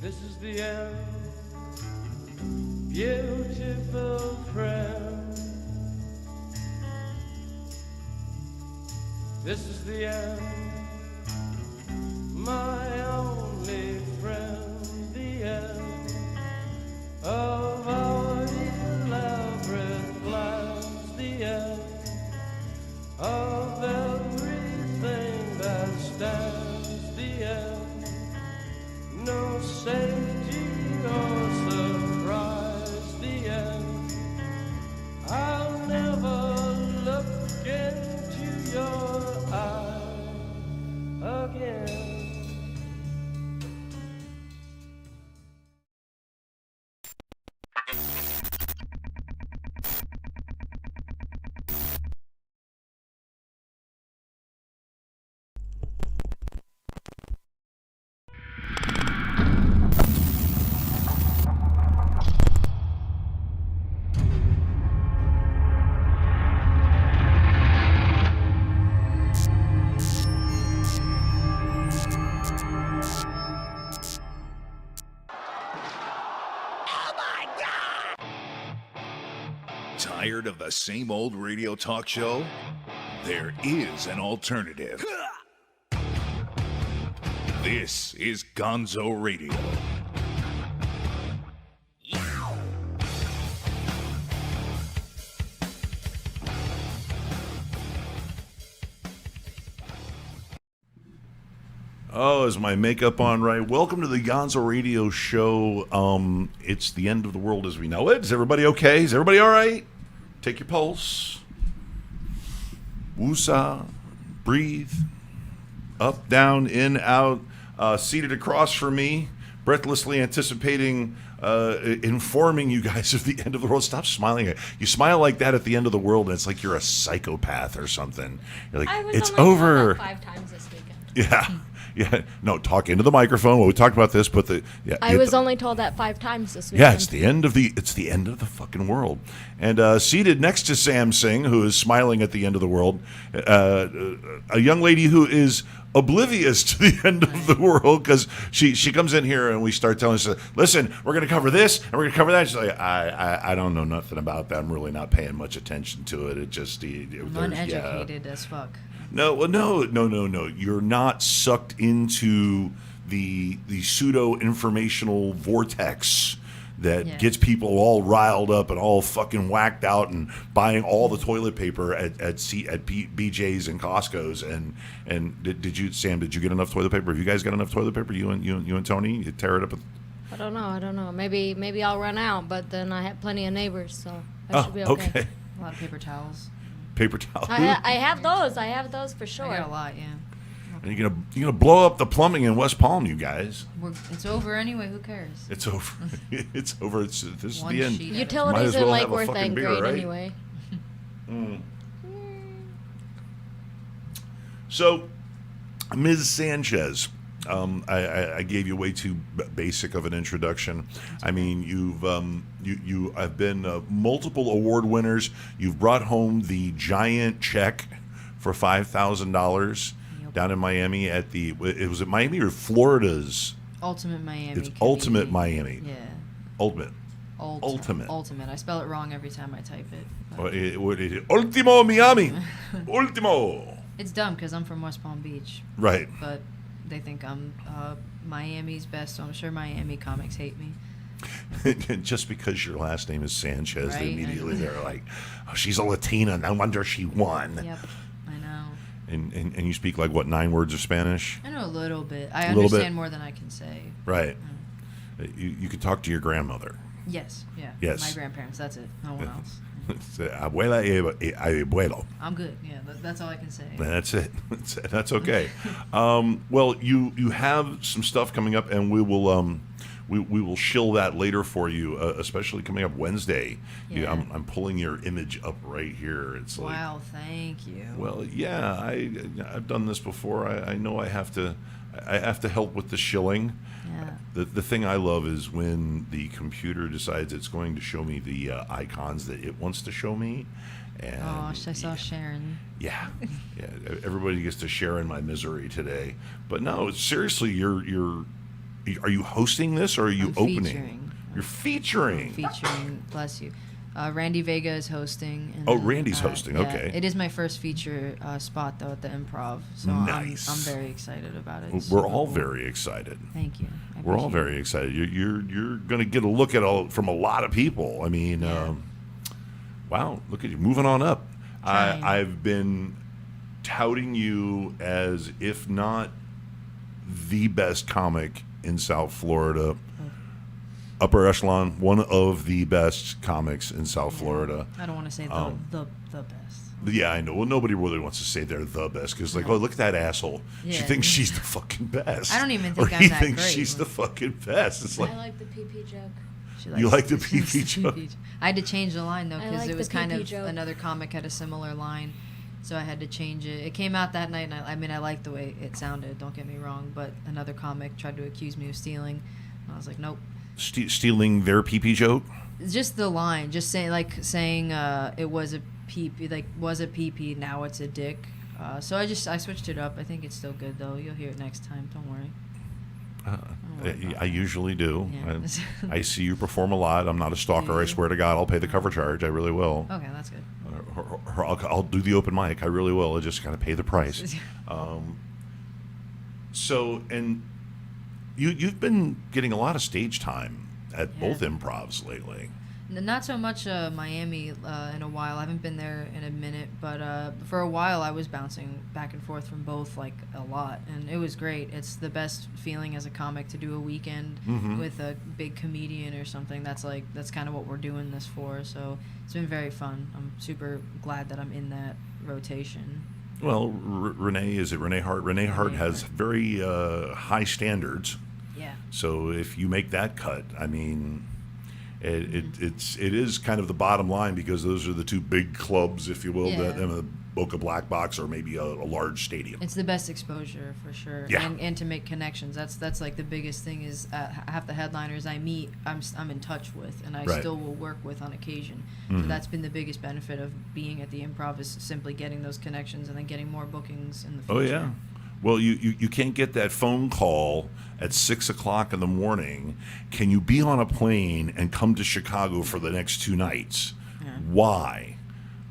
This is the end, beautiful friend. This is the end, my only friend. The end of our elaborate plans. The end of everything that stands. The end, no safety or surprise. The end, I'll never look into your eyes again. Tired of the same old radio talk show? There is an alternative. This is Gonzo Radio. Oh, is my makeup on right? Welcome to the Gonzo Radio Show. It's the end of the world as we know it. Is everybody okay? Is everybody all right? Take your pulse. Woosah. Breathe. Up, down, in, out. Seated across from me, breathlessly anticipating, informing you guys of the end of the world. Stop smiling. You smile like that at the end of the world, and it's like you're a psychopath or something. You're like, it's over. 5 times this weekend. Yeah. Yeah, no, talk into the microphone. Well, we talked about this, but I was only told that 5 times this weekend. Yeah, it's the end of the fucking world. And seated next to Sam Singh, who is smiling at the end of the world, a young lady who is oblivious to the end of the world because she comes in here and we start telling her, listen, we're going to cover this and we're going to cover that. She's like, I don't know nothing about that. I'm really not paying much attention to it. It just I'm uneducated as fuck. No. You're not sucked into the pseudo informational vortex that gets people all riled up and all fucking whacked out and buying all the toilet paper at BJ's and Costco's. And did you, Sam? Did you get enough toilet paper? Have you guys got enough toilet paper? You and Tony, you tear it up. I don't know. Maybe I'll run out, but then I have plenty of neighbors, so I should be okay. A lot of paper towels. Paper towels. I have those. I have those for sure. I got a lot, yeah. And you're gonna blow up the plumbing in West Palm, you guys. It's over anyway. Who cares? It's over. It's over. This is the end. Utilities in Lake Worth ain't great anyway. So, Ms. Sanchez, I gave you way too basic of an introduction. I mean, you have been multiple award winners. You've brought home the giant check for $5,000 down in Miami at it was at Miami or Florida's Ultimate Miami. It's Ultimate Miami. Yeah. Ultimate. I spell it wrong every time I type it. What is it? Ultimo Miami. Ultimo. It's dumb because I'm from West Palm Beach. Right. But they think I'm Miami's best, so I'm sure Miami comics hate me. Just because your last name is Sanchez, right? They immediately they're like, oh, she's a Latina. No wonder she won. Yep, I know. And you speak like, what, 9 words of Spanish? I know a little bit. I understand more than I can say. Right. You could talk to your grandmother. Yes, yeah. Yes. My grandparents, that's it. No one else. Abuela y abuelo. I'm good. Yeah, that's all I can say. That's it. That's okay. Well, you have some stuff coming up, and we will shill that later for you, especially coming up Wednesday. Yeah. I'm pulling your image up right here. It's like, wow, thank you. Well, yeah, I've done this before. I know I have to help with the shilling. Yeah. The thing I love is when the computer decides it's going to show me the icons that it wants to show me. And I saw Sharon. Yeah, everybody gets to share in my misery today. But no, seriously, Are you hosting this or are you I'm opening? featuring. You're featuring. Featuring, bless you. Randy Vega is hosting. And Oh, then, Randy's hosting. yeah, Okay. It is my first feature spot though at the Improv, so Nice. I'm very excited about it. It's We're super all cool. very excited. Thank you. We're all very excited. You're going to get a look at from a lot of people. I mean, wow, look at you moving on up. I've been touting you as, if not the best comic in South Florida, upper echelon, one of the best comics in South Florida. I don't want to say the best. Yeah, I know. Well, nobody really wants to say they're the best because, like, oh, look at that asshole. She Yeah. thinks she's the fucking best. I don't even think or I'm he that thinks great. she's the fucking best. It's like, I like the PP joke. She You like the PP joke? I had to change the line though I because like it was the kind PP of joke. another comic had a similar line, so I had to change it. It came out that night, and I mean I liked the way it sounded. Don't get me wrong, but another comic tried to accuse me of stealing, and I was like, nope. stealing their PP joke? Just the line, just saying it was a PP, like was a PP, now it's a dick. So I switched it up. I think it's still good though. You'll hear it next time. Don't worry. I usually do. Yeah. I see you perform a lot. I'm not a stalker. I swear to God, I'll pay the cover charge. I really will. Okay, that's good. I'll do the open mic. I really will. I just gotta pay the price. So, and you've been getting a lot of stage time at both improvs lately. Not so much Miami in a while. I haven't been there in a minute, but for a while I was bouncing back and forth from both like a lot, and it was great. It's the best feeling as a comic to do a weekend with a big comedian or something. That's kind of what we're doing this for. So it's been very fun. I'm super glad that I'm in that rotation. Well, Renee Hart? Renee Hart has very high standards. Yeah. So if you make that cut, I mean, it is kind of the bottom line because those are the two big clubs, if you will, that the Boca Black Box or maybe a large stadium. It's the best exposure for sure. Yeah. And to make connections. That's like the biggest thing is half the headliners I meet, I'm in touch with, and I still will work with on occasion. So that's been the biggest benefit of being at the Improv is simply getting those connections and then getting more bookings in the future. Oh yeah. Well, you can't get that phone call at 6 o'clock in the morning. Can you be on a plane and come to Chicago for the next 2 nights? Yeah. Why?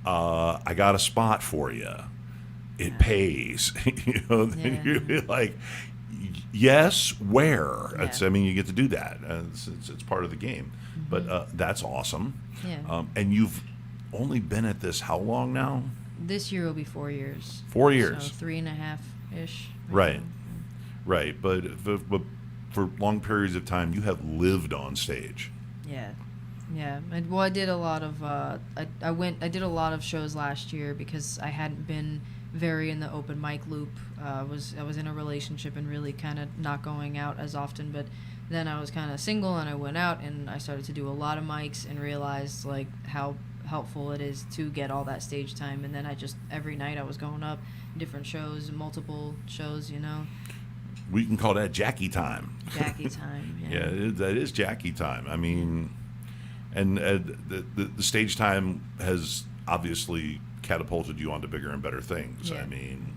I got a spot for you. It pays. Then you're like, yes, where? Yeah. I mean, you get to do that. It's part of the game. But that's awesome. Yeah. And you've only been at this how long now? This year will be 4 years. 4 years. So 3.5-ish. Right. Right, but for long periods of time, you have lived on stage. Yeah. Well, I did a lot of I did a lot of shows last year because I hadn't been very in the open mic loop. I was in a relationship and really kind of not going out as often. But then I was kind of single and I went out and I started to do a lot of mics and realized like how helpful it is to get all that stage time. And then every night I was going up different shows, multiple shows, We can call that Jackie time. Jackie time. Yeah, that is Jackie time. I mean, and the stage time has obviously catapulted you onto bigger and better things. Yeah. I mean,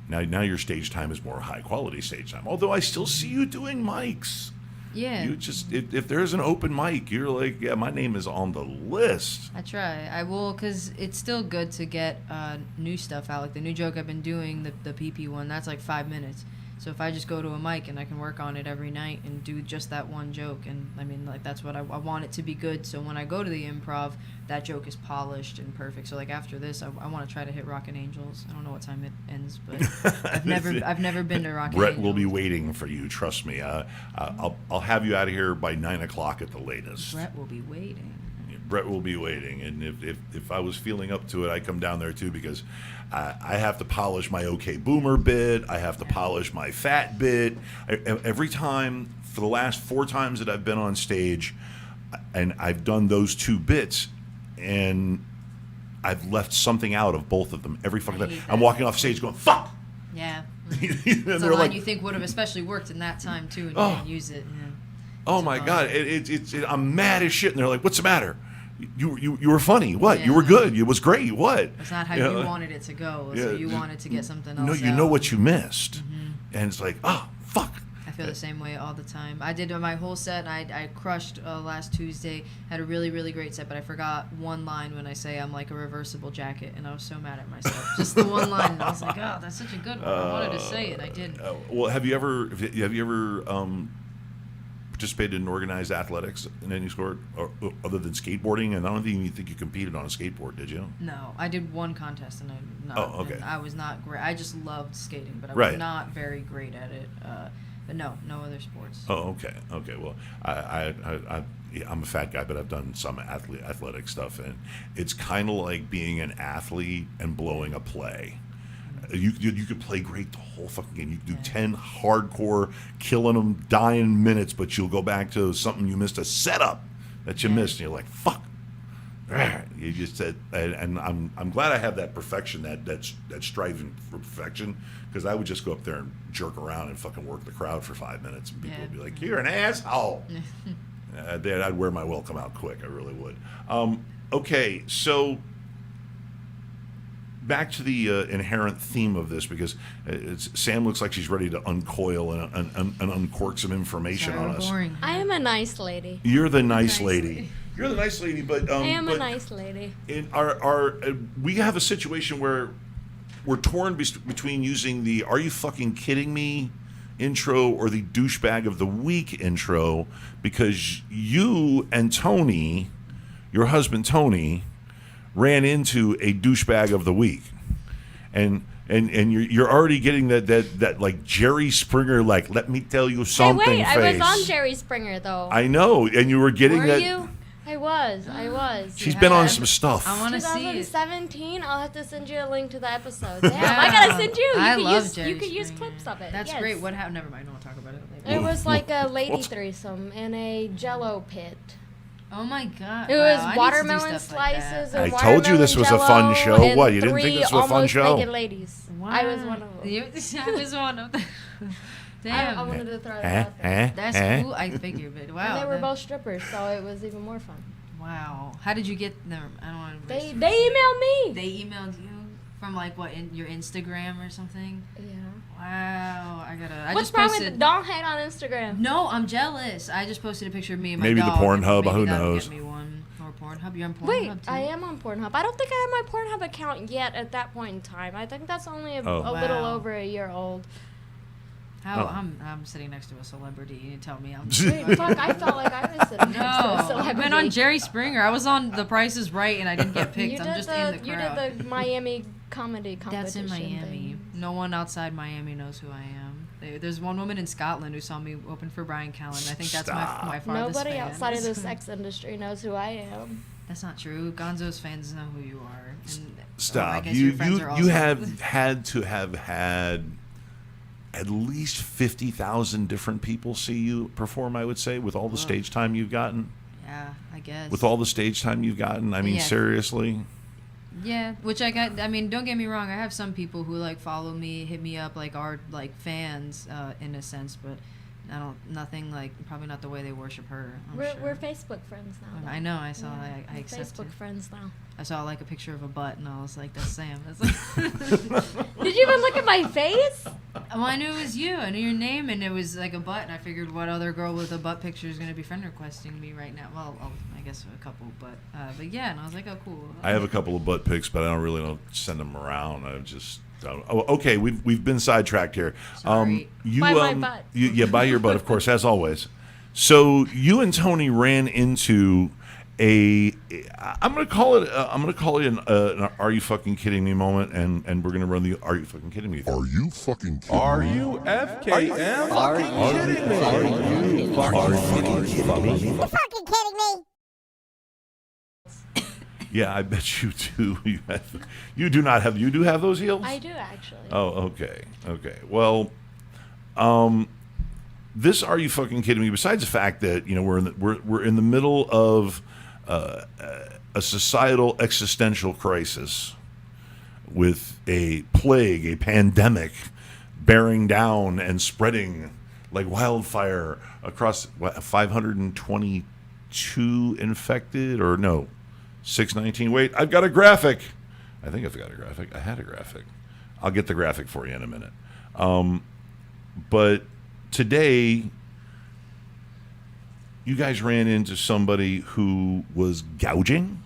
now your stage time is more high quality stage time. Although I still see you doing mics. Yeah. You just if there's an open mic, you're like, yeah, my name is on the list. I try. I will, because it's still good to get new stuff out. Like the new joke I've been doing, the PP one, that's like 5 minutes. So if I just go to a mic and I can work on it every night and do just that one joke, and I mean, like that's what I want it to be good. So when I go to the Improv, that joke is polished and perfect. So like after this, I want to try to hit Rockin' Angels. I don't know what time it ends, but I've never been to Rockin' Angels. Brett will be waiting for you. Trust me. I'll have you out of here by 9 o'clock at the latest. Brett will be waiting. Brett will be waiting, and if I was feeling up to it, I'd come down there too because I have to polish my OK Boomer bit. I have to polish my fat bit. Every time for the last 4 times that I've been on stage, and I've done those 2 bits, and I've left something out of both of them every fucking time. I'm walking off stage going, fuck! Yeah. And It's a they're line like, you think would have especially worked in that time too, and you didn't use it. Yeah. oh my God, I'm mad as shit. And they're like, what's the matter? You were funny. What? Yeah. You were good. It was great. What? It's not how you wanted it to go. So you wanted to get something else. No, you know what you missed. And it's like, oh, fuck. feel the same way all the time. I did my whole set. I crushed last Tuesday. Had a really, really great set, but I forgot one line when I say I'm like a reversible jacket, and I was so mad at myself. Just the one line, and I was like, oh, that's such a good one. I wanted to say it, I didn't. Well, have you ever participated in organized athletics in any sport other than skateboarding? And I don't even think you competed on a skateboard, did you? No, I did one contest, and I was not great. I just loved skating, but I was not very great at it. But no other sports. Oh, okay. Well, I'm a fat guy, but I've done some athletic stuff, and it's kind of like being an athlete and blowing a play. You could play great the whole fucking game. You could do 10 hardcore, killing them, dying minutes, but you'll go back to something you missed, a setup that you missed, and you're like, fuck. You just said, and I'm glad I have that perfection, that striving for perfection, because I would just go up there and jerk around and fucking work the crowd for 5 minutes, and people would be like, "You're an asshole." I'd wear my welcome out quick. I really would. Okay, so back to the inherent theme of this, because Sam looks like she's ready to uncoil and uncork some information on us. Boring. I am a nice lady. You're the nice lady. You're the nice lady, but I am a nice lady. We have a situation where we're torn between using the "Are you fucking kidding me?" intro or the douchebag of the week intro, because you and Tony, your husband Tony, ran into a douchebag of the week, and you're already getting that like Jerry Springer, like, let me tell you something. Hey, wait, face. I was on Jerry Springer though. I know, and you were getting Were that. you? I was. She's been on some stuff. I want to see it. 2017. I'll have to send you a link to the episode. Damn, I gotta send you. You could use clips of it. That's great. What happened? Never mind. We'll talk about it later. It was like a lady threesome in a Jello pit. Oh my god! It was watermelon slices. I told you this was a fun show. What, you didn't think this was a fun show? Naked ladies. Wow. I was one of them. I was one of them. Damn. I wanted to throw that out there. That's cool. I figured, but wow. And they were both strippers, so it was even more fun. Wow. How did you get them? I don't want to. They emailed me. They emailed you from like what, in your Instagram or something? Yeah. Wow. What's wrong with don't hate on Instagram? No, I'm jealous. I just posted a picture of me and my maybe dog. The Pornhub. Maybe who that'll knows? Get me one. Or Pornhub. You're on Pornhub Wait, too? I am on Pornhub. I don't think I have my Pornhub account yet at that point in time. I think that's only a little over a year old. I'm sitting next to a celebrity. You tell me I'm. Wait, fuck! I felt like I was sitting next to a celebrity. I've been on Jerry Springer. I was on The Price Is Right, and I didn't get picked. I'm just in the crowd. You did the Miami comedy competition. That's in Miami. Thing. No one outside Miami knows who I am. There's one woman in Scotland who saw me open for Brian Callen. I think that's my farthest Nobody fan. outside of the sex industry knows who I am. That's not true. Gonzo's fans know who you are. And, Stop. I guess your friends are also You have had to have had at least 50,000 different people see you perform, I would say, with all the stage time you've gotten. Yeah, I guess. With all the stage time you've gotten, I mean, seriously. Yeah, which I got. I mean, don't get me wrong. I have some people who like follow me, hit me up, like are like fans in a sense, but nothing like, probably not the way they worship her. We're Facebook friends now. I know. I saw. I accepted. Facebook friends now. I saw like a picture of a butt, and I was like, "That's Sam." Did you even look at my face? Well, I knew it was you. I knew your name, and it was like a butt. And I figured, what other girl with a butt picture is going to be friend requesting me right now? Well, I guess a couple, but yeah. And I was like, "Oh, cool." I have a couple of butt pics, but I don't send them around. I just. Oh, okay, we've been sidetracked here. Sorry. By my butt. By your butt, of course, as always. So you and Tony ran into I'm gonna call it an "Are you fucking kidding me" moment, and we're gonna run the "Are you fucking kidding me?" Are you fucking kidding me? Are you FKM? Are you kidding me? Are you fucking kidding me? You're fucking kidding me. Yeah, I bet you do. You do not have. You do have those heels? I do actually. Oh, okay. Well, this "Are you fucking kidding me?" Besides the fact that we're in the middle of a societal existential crisis with a plague, a pandemic, bearing down and spreading like wildfire across 522 infected, or no, 619. Wait, I've got a graphic. I think I've got a graphic. I had a graphic. I'll get the graphic for you in a minute. But today, you guys ran into somebody who was gouging?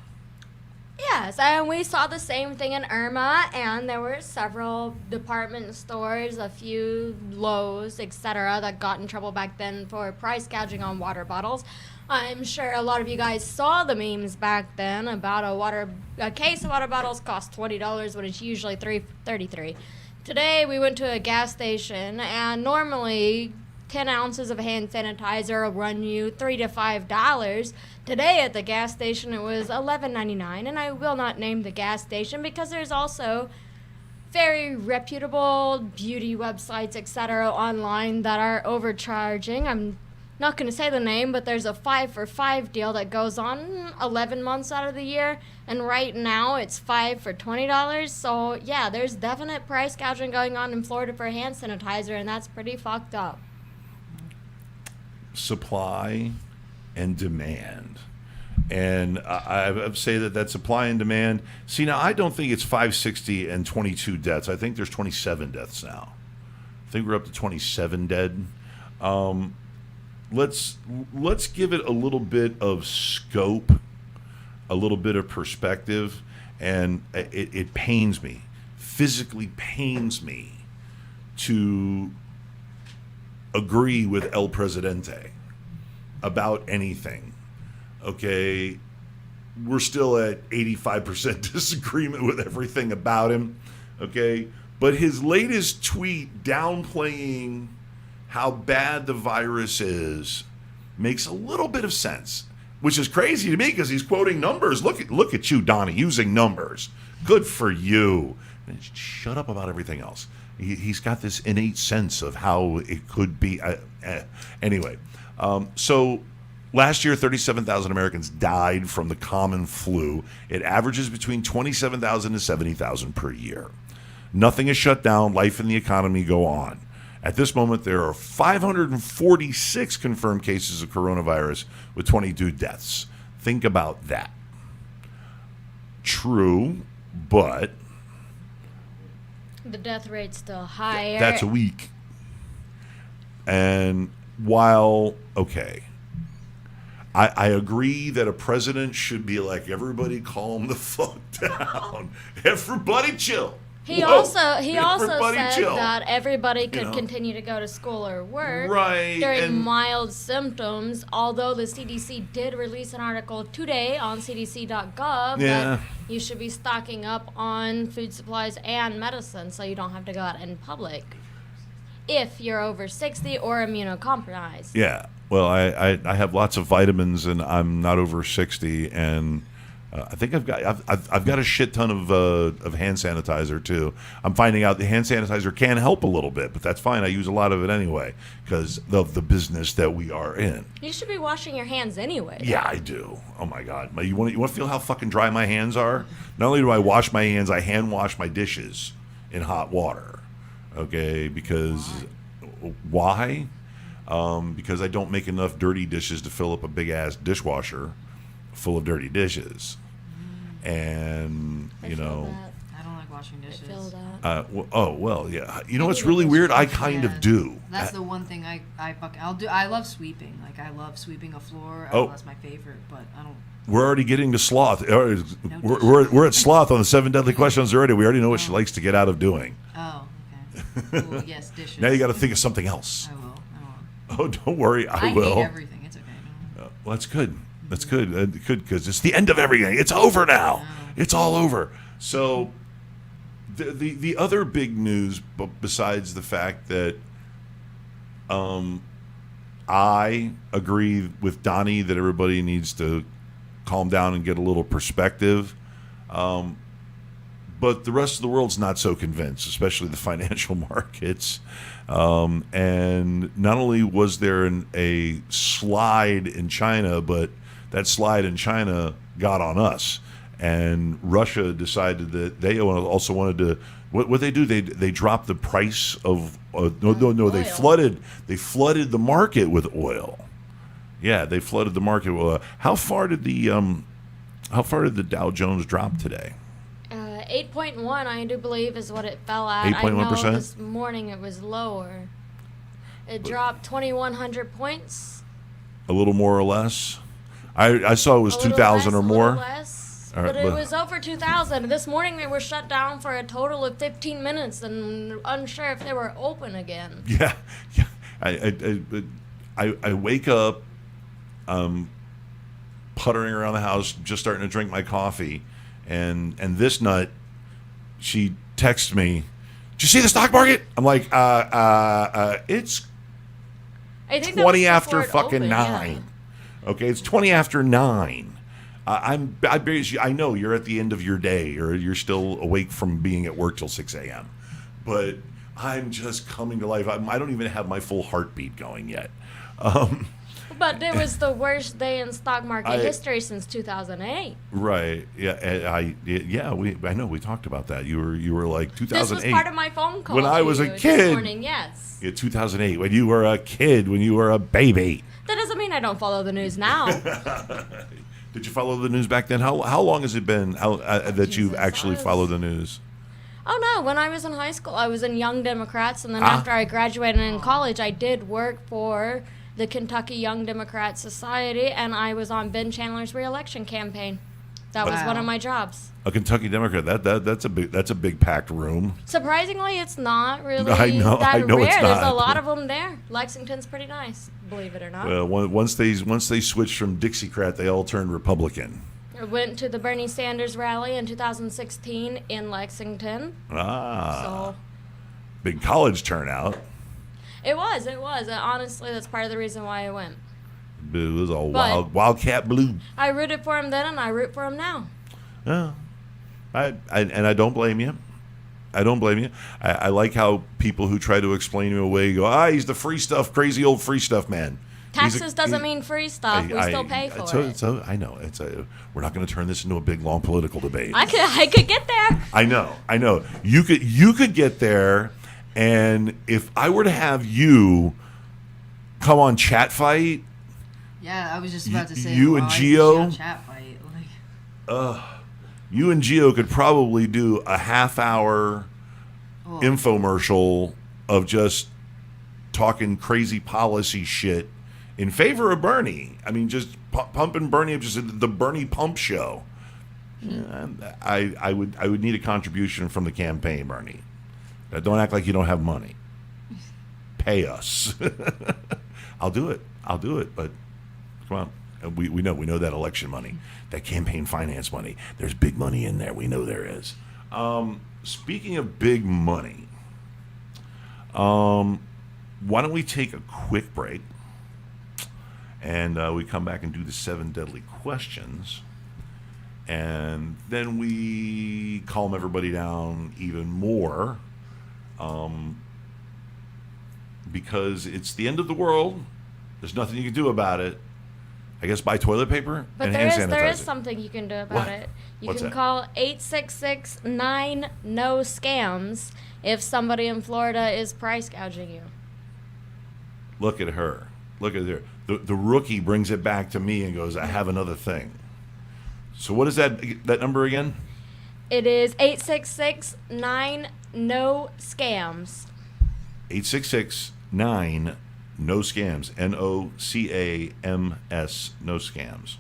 Yes, and we saw the same thing in Irma, and there were several department stores, a few Lowe's, etc., that got in trouble back then for price gouging on water bottles. I'm sure a lot of you guys saw the memes back then about a case of water bottles cost $20 when it's usually $3.33. Today we went to a gas station, and normally 10 ounces of hand sanitizer will run you $3 to $5. Today at the gas station it was $11.99, and I will not name the gas station because there's also very reputable beauty websites, etc., online that are overcharging. I'm not going to say the name, but there's a 5 for $5 deal that goes on 11 months out of the year, and right now it's 5 for $20. So yeah, there's definite price gouging going on in Florida for hand sanitizer, and that's pretty fucked up. Supply and demand. And I would say that supply and demand. See, now I don't think it's 560 and 22 deaths. I think there's 27 deaths now. I think we're up to 27 dead. Let's give it a little bit of scope, a little bit of perspective, and it pains me, physically pains me, to agree with El Presidente about anything. Okay, we're still at 85% disagreement with everything about him. Okay, but his latest tweet downplaying how bad the virus is makes a little bit of sense, which is crazy to me because he's quoting numbers. Look at you, Donnie, using numbers. Good for you. And shut up about everything else. He's got this innate sense of how it could be. Anyway, so last year, 37,000 Americans died from the common flu. It averages between 27,000 and 70,000 per year. Nothing is shut down. Life and the economy go on. At this moment, there are 546 confirmed cases of coronavirus with 22 deaths. Think about that. True, but the death rate's still higher. That's a week. And while, okay, I agree that a president should be like, everybody calm the fuck down. Everybody chill. He also said chill. that everybody could continue to go to school or work during mild symptoms, although the CDC did release an article today on cdc.gov that you should be stocking up on food supplies and medicine so you don't have to go out in public if you're over 60 or immunocompromised. Yeah. Well, I have lots of vitamins, and I'm not over 60, and I think I've got a shit ton of hand sanitizer too. I'm finding out the hand sanitizer can help a little bit, but that's fine. I use a lot of it anyway because of the business that we are in. You should be washing your hands anyway. Yeah, I do. Oh my God, you want to feel how fucking dry my hands are? Not only do I wash my hands, I hand wash my dishes in hot water. Okay, because why? Because I don't make enough dirty dishes to fill up a big ass dishwasher full of dirty dishes. And I don't like washing dishes. I feel that. Yeah. You know what's really weird? I kind of do. That's the one thing I'll do. I love sweeping. Like, I love sweeping a floor. That's my favorite, but I don't. We're already getting to sloth. We're at sloth on the 7 deadly questions already. We already know what she likes to get out of doing. Oh, okay. Ooh, yes, dishes. Now you got to think of something else. I will. Oh, don't worry. I will. I hate everything. It's okay. Well, that's good. That's good. Good, because it's the end of everything. It's over now. It's all over. So the other big news, besides the fact that I agree with Donnie that everybody needs to calm down and get a little perspective, but the rest of the world's not so convinced, especially the financial markets. And not only was there a slide in China, but that slide in China got on us. And Russia decided that they also wanted to. What they do? They dropped the price of They flooded the market with oil. Yeah, they flooded the market with oil. How far did the Dow Jones drop today? 8.1, I do believe, is what it fell at. 8.1%. This morning it was lower. It dropped 2,100 points. A little more or less. I saw it was 2,000 or more. Less, All right, but it was over 2,000. This morning they were shut down for a total of 15 minutes and unsure if they were open again. Yeah. I wake up, puttering around the house, just starting to drink my coffee, and this nut, she texts me, "Did you see the stock market?" I'm like, it's I think that 20 was after before it fucking opened, 9. Okay, it's 20 after 9. I know you're at the end of your day, or you're still awake from being at work till 6 a.m. But I'm just coming to life. I don't even have my full heartbeat going yet. But it was the worst day in stock market history since 2008. Right. Yeah. I know. We talked about that. You were like 2008. This was part of my phone call when I was a kid. this morning. Yes. Yeah, 2008. When you were a kid. When you were a baby. That doesn't mean I don't follow the news now. Did you follow the news back then? How long has it been that you've actually followed the news? Oh, no. When I was in high school, I was in Young Democrats. And then after I graduated in college, I did work for the Kentucky Young Democrat Society. And I was on Ben Chandler's re-election campaign. That was one of my jobs. A Kentucky Democrat. That's a big packed room. Surprisingly, it's not really I know rare. it's There's not. a lot of them there. Lexington's pretty nice, believe it or not. Once they switched from Dixiecrat, they all turned Republican. I went to the Bernie Sanders rally in 2016 in Lexington. So Big college turnout. It was. Honestly, that's part of the reason why I went. It was all Wildcat Blue. I rooted for him then, and I root for him now. Yeah, I don't blame you. I don't blame you. I like how people who try to explain him away go, he's the free stuff, crazy old free stuff man. Taxes doesn't mean free stuff. We still pay for it. So I know we're not going to turn this into a big long political debate. I could get there. I know. You could get there, and if I were to have you come on Chat Fight. Yeah, I was just about to say you and Gio. Chat fight. Like. You and Gio could probably do a half-hour infomercial of just talking crazy policy shit in favor of Bernie. I mean, just pumping Bernie up, just the Bernie pump show. Yeah, I would need a contribution from the campaign, Bernie. Don't act like you don't have money. Pay us. I'll do it. But come on, we know that election money, that campaign finance money. There's big money in there. We know there is. Speaking of big money, why don't we take a quick break, and we come back and do the 7 deadly questions, and then we calm everybody down even more, because it's the end of the world. There's nothing you can do about it. I guess buy toilet paper and hand sanitizer. There is something you can do about it. You can call 866-9-NO-SCAMS if somebody in Florida is price gouging you. Look at her. The rookie brings it back to me and goes, I have another thing. So what is that number again? It is 866-9-NO-SCAMS. 866-9 No Scams, NOCAMS, No Scams.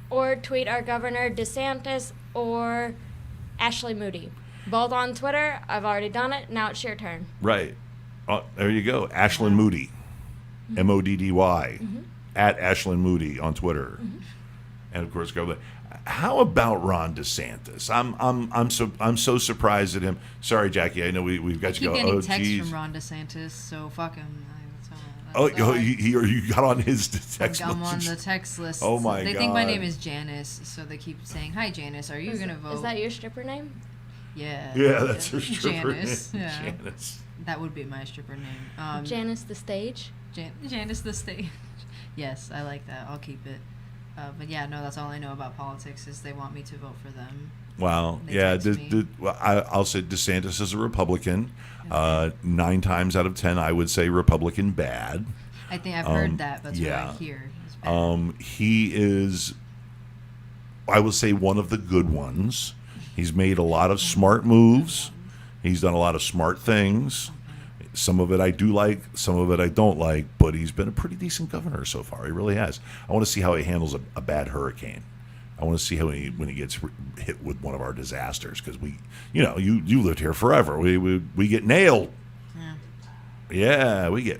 Or tweet our Governor DeSantis or Ashley Moody. Both on Twitter. I've already done it. Now it's your turn. Right. Oh, there you go. Ashlyn Moody. MODDY. At Ashlyn Moody on Twitter. And of course, go there. How about Ron DeSantis? I'm so surprised at him. Sorry, Jackie. I know we've got you go. going. Texts from Ron DeSantis, so fuck him. You got on his text I'm message. on the text list. Oh my God! They think my name is Janice, so they keep saying, "Hi, Janice. Are you gonna vote?" Is that your stripper name? Yeah. Yeah, that's her stripper Janice. name. Yeah. Janice. That would be my stripper name. Janice the Stage. Janice the Stage. Yes, I like that. I'll keep it. But yeah, no, that's all I know about politics is they want me to vote for them. Wow. Yeah. I'll say DeSantis is a Republican. 9 times out of 10, I would say Republican bad. I think I've heard that. That's what I hear. He is, I would say, one of the good ones. He's made a lot of smart moves. He's done a lot of smart things. Some of it I do like, some of it I don't like, but he's been a pretty decent governor so far. He really has. I want to see how he handles a bad hurricane. I want to see how when he gets hit with one of our disasters, because you lived here forever. We get nailed. Yeah, we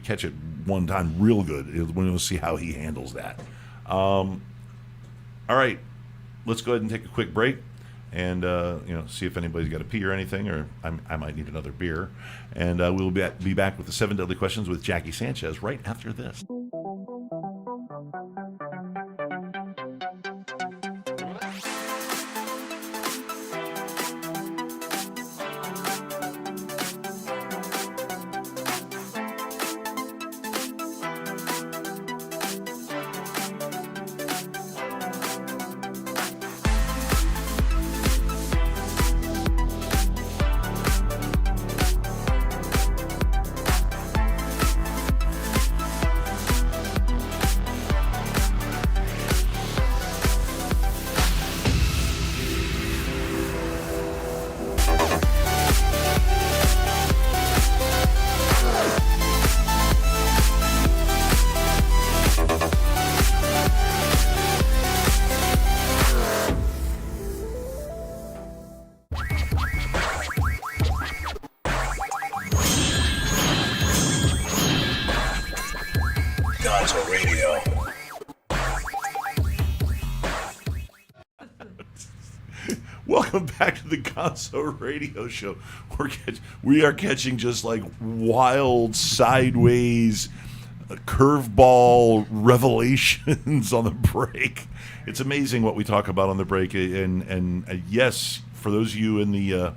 catch it one time real good. We'll see how he handles that. All right, let's go ahead and take a quick break, and see if anybody's got a pee or anything, or I might need another beer. And we'll be back with the 7 Deadly Questions with Jackie Sanchez right after this. Gonzo Radio. Welcome back to the Gonzo Radio Show. We are catching just like wild sideways curveball revelations on the break. It's amazing what we talk about on the break. And yes, for those of you in the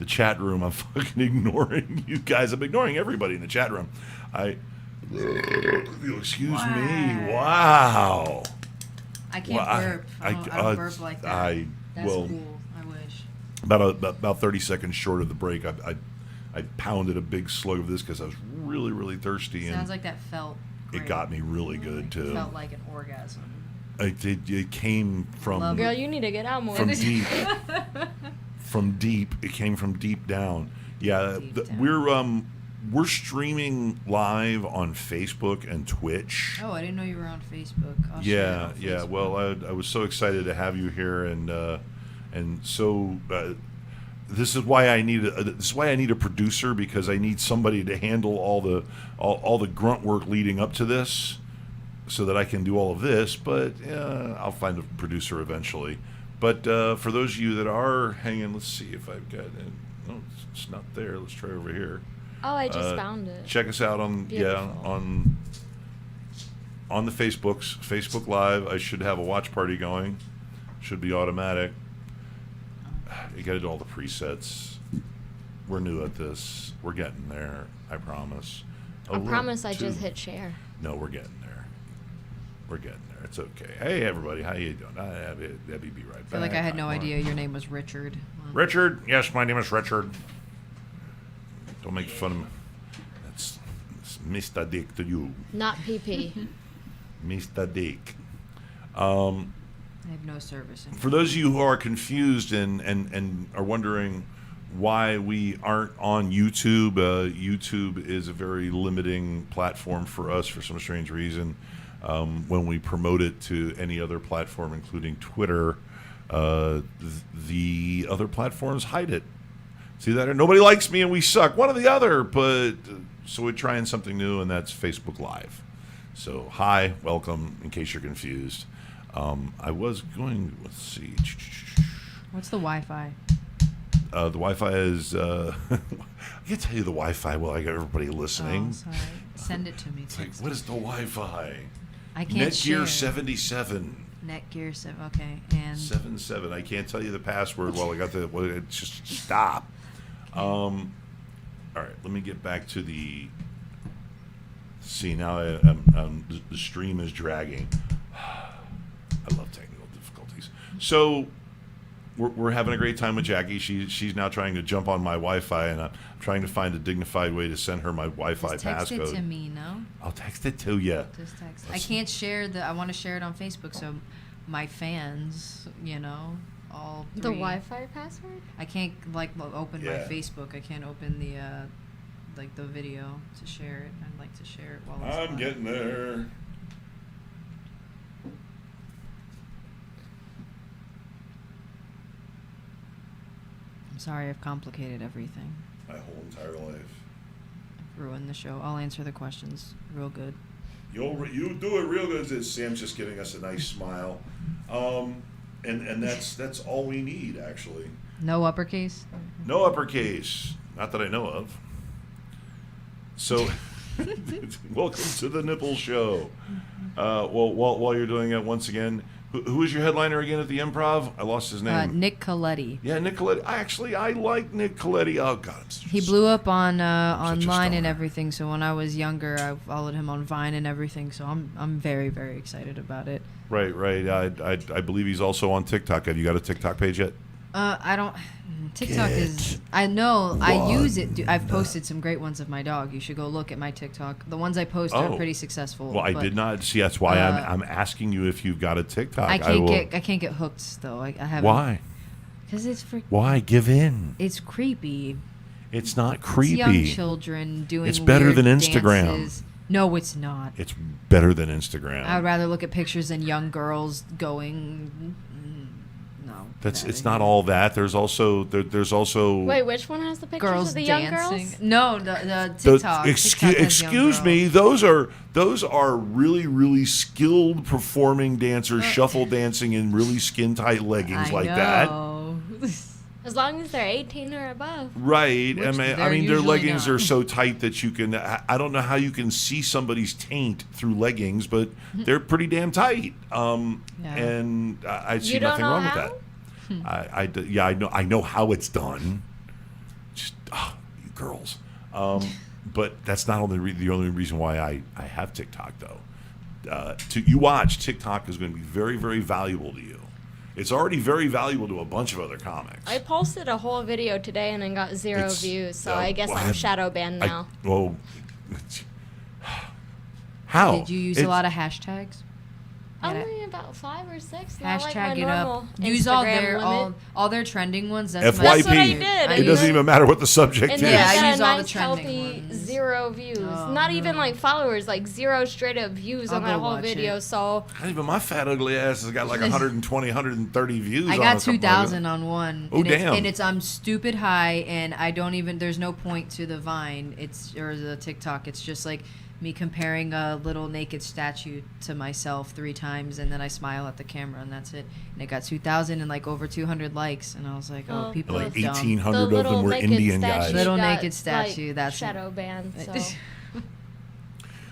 chat room, I'm fucking ignoring you guys. I'm ignoring everybody in the chat room. Excuse me. Wow. I can't burp. I don't burp like that. That's cool. I wish. About 30 seconds short of the break, I pounded a big slug of this because I was really, really thirsty. Sounds like that felt great. It got me really good, too. It felt like an orgasm. It came from... Girl, you need to get out more. From deep. From deep. It came from deep down. Yeah, we're streaming live on Facebook and Twitch. Oh, I didn't know you were on Facebook. Yeah. Well, I was so excited to have you here, and so this is why I need a producer, because I need somebody to handle all the grunt work leading up to this, so that I can do all of this. But I'll find a producer eventually. But for those of you that are hanging, let's see if I've got it. No, it's not there. Let's try over here. Oh, I just found it. Check us out on the Facebook Live. I should have a watch party going. Should be automatic. You got to do all the presets. We're new at this. We're getting there. I promise. I promise. I just hit share. No, we're getting there. We're getting there. It's okay. Hey, everybody. How you doing? Debbie, be right back. I feel like I had no idea your name was Richard. Richard? Yes, my name is Richard. Don't make fun of me. That's Mr. Dick to you. Not PP. Mr. Dick. I have no service. For those of you who are confused and are wondering why we aren't on YouTube, YouTube is a very limiting platform for us for some strange reason. When we promote it to any other platform, including Twitter, the other platforms hide it. See that? Nobody likes me and we suck. One or the other. But so we're trying something new, and that's Facebook Live. So hi, welcome. In case you're confused, I was going. Let's see. What's the Wi-Fi? The Wi-Fi is. I can tell you the Wi-Fi while I got everybody listening. Oh, sorry. Send it to me. It's like, what is the Wi-Fi? I can't share. Netgear 77. Netgear 7. Okay, and 77. I can't tell you the password while I got the. Well, it's just stop. All right, let me get back to the. See, now the stream is dragging. I love technical difficulties. So we're having a great time with Jackie. She's now trying to jump on my Wi-Fi, and I'm trying to find a dignified way to send her my Wi-Fi just text passcode. it to me, no? I'll text it to you. Just text. I can't share I want to share it on Facebook, so my fans, all three. The Wi-Fi password? I can't open my Facebook. I can't open like the video to share it. I'd like to share it while it's I'm live. getting there. I'm sorry I've complicated everything. My whole entire life. I've ruined the show. I'll answer the questions real good. You do it real good. Sam's just giving us a nice smile, and that's all we need actually. No uppercase? No uppercase, not that I know of. So, welcome to the Nipple Show. Well, while you're doing it, once again, who is your headliner again at the Improv? I lost his name. Nick Coletti. Yeah, Nick Coletti. I like Nick Coletti. Oh God, He blew up on such a online and star. everything. So when I was younger, I followed him on Vine and everything. So I'm very, very excited about it. Right. I believe he's also on TikTok. Have you got a TikTok page yet? I don't. TikTok is. I know. I use it. I've posted some great ones of my dog. You should go look at my TikTok. The ones I post are pretty successful. Well, I did not see. That's why I'm asking you if you've got a TikTok. I can't get hooked though. I haven't. Why? Because it's for. Why give in? It's creepy. It's not creepy. It's young children doing. It's better weird than Instagram. dances. No, it's not. It's better than Instagram. I would rather look at pictures than young girls going. No. It's not all that. There's also Wait, which one has the pictures girls of the young dancing. girls? No, the TikTok. TikTok has young excuse me. girls. Those are really skilled performing dancers, shuffle dancing in really skin tight leggings like that. As long as they're 18 or above. Right. Which I they're mean, their usually leggings not. are so tight that you can. I don't know how you can see somebody's taint through leggings, but they're pretty damn tight. And I see You don't nothing know wrong how? with that. I know how it's done. Just you girls. But that's not the only reason why I have TikTok though. You watch TikTok is going to be very, very valuable to you. It's already very valuable to a bunch of other comics. I posted a whole video today and it got 0 views, so I guess I'm shadow banned now. How? Did you use a lot of hashtags? Only about 5 or 6. Not like my Hashtag it normal up. Use all Instagram their limit. all their trending ones. FYP. That's what I did. It doesn't even matter what the subject And is. then Yeah, I I use got a all the nice, trending healthy ones. 0 views. Oh, Not even like followers, like 0 straight up views I'll on that go whole watch video. it. So Not even my fat ugly ass has got like 120, 130 views. I on got a couple of 2,000 on one. Oh, and damn. It's I'm stupid high, and I don't even. There's no point to the Vine. Or the TikTok. It's just like me comparing a little naked statue to myself 3 times, and then I smile at the camera, and that's it. And it got 2,000 and like over 200 likes, and I was like, oh, people Like are dumb. 1,800 of little them were naked Indian statue guys. Little got, naked statue, like, that's- shadow banned. So.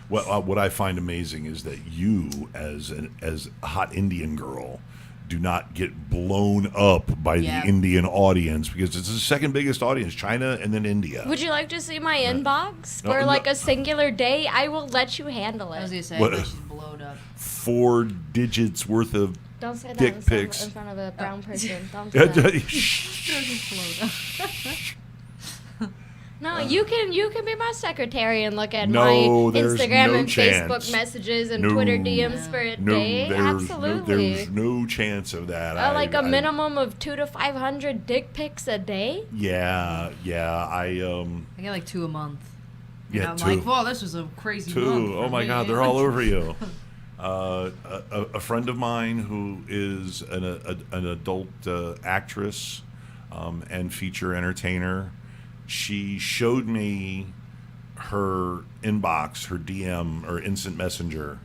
Well, what I find amazing is that you, as a hot Indian girl, do not get blown up by Yeah. the Indian audience because it's the second biggest audience, China and then India. Would you like to see my inbox No, for no. like a singular day? I will let you handle I was it. gonna say, What- but she's blowed up. 4 digits worth of Don't say that dick in pics. front of a brown person. Don't do that. No, you can be my secretary and look at No, my there's Instagram no and chance. Facebook messages and No. Twitter DMs for a day. Absolutely. there's no chance of that. Like a minimum of 200 to 500 dick pics a day. Yeah. I get like 2 a month. And Yeah, I'm 2. like, whoa, this was a crazy month. 2. for Oh my me." God, they're all over you. A friend of mine who is an adult actress and feature entertainer, she showed me her inbox, her DM or instant messenger,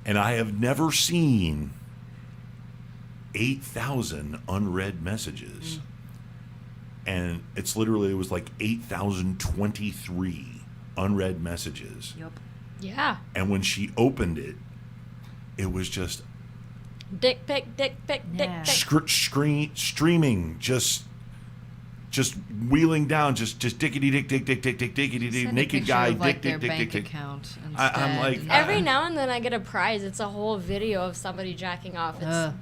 and I have never seen 8,000 unread messages. And it was like 8,023 unread messages. Yep. Yeah. And when she opened it, it was just Dick pic, dick pic, Yeah. dick pic. streaming, just wheeling down, just dickity dick, dickity dick, Send a naked picture guy, of, like, dick, their dick, bank dick. account I'm instead. like, Every now and then I get a prize. It's a whole video of somebody jacking off. It's I used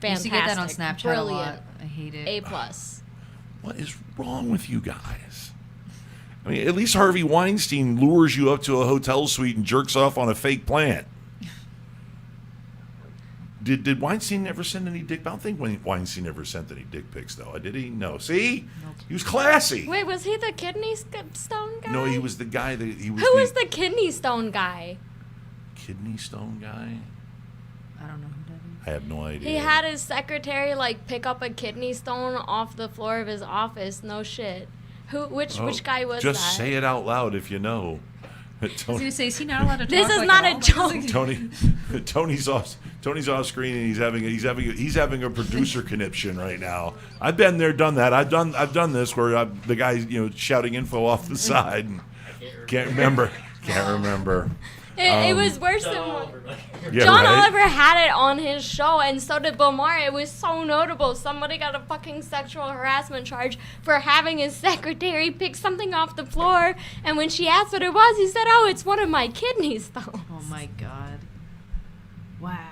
fantastic. to get that on Snapchat Brilliant. a lot. I hate it. A+. What is wrong with you guys? I mean, at least Harvey Weinstein lures you up to a hotel suite and jerks off on a fake plant. Did Weinstein ever send any dick? I don't think Weinstein ever sent any dick pics, though. Did he? No. See? Nope. He was classy. Wait, was he the kidney stone guy? No, he was the guy that he was. Who was the kidney stone guy? Kidney stone guy? I don't know who that is. I have no idea. He had his secretary like pick up a kidney stone off the floor of his office. No shit. Which guy was that? Just say it out loud if you know. I was gonna say, is he not allowed to talk? This is like not at a all? joke. Tony's off screen and he's having a producer conniption right now. I've been there, done that. I've done this where the guy's shouting info off the side. And can't remember. It was worse than Yeah, John right? Oliver had it on his show, and so did Bill Maher. It was so notable. Somebody got a fucking sexual harassment charge for having his secretary pick something off the floor, and when she asked what it was, he said, "Oh, it's one of my kidney stones." Oh my god! Wow.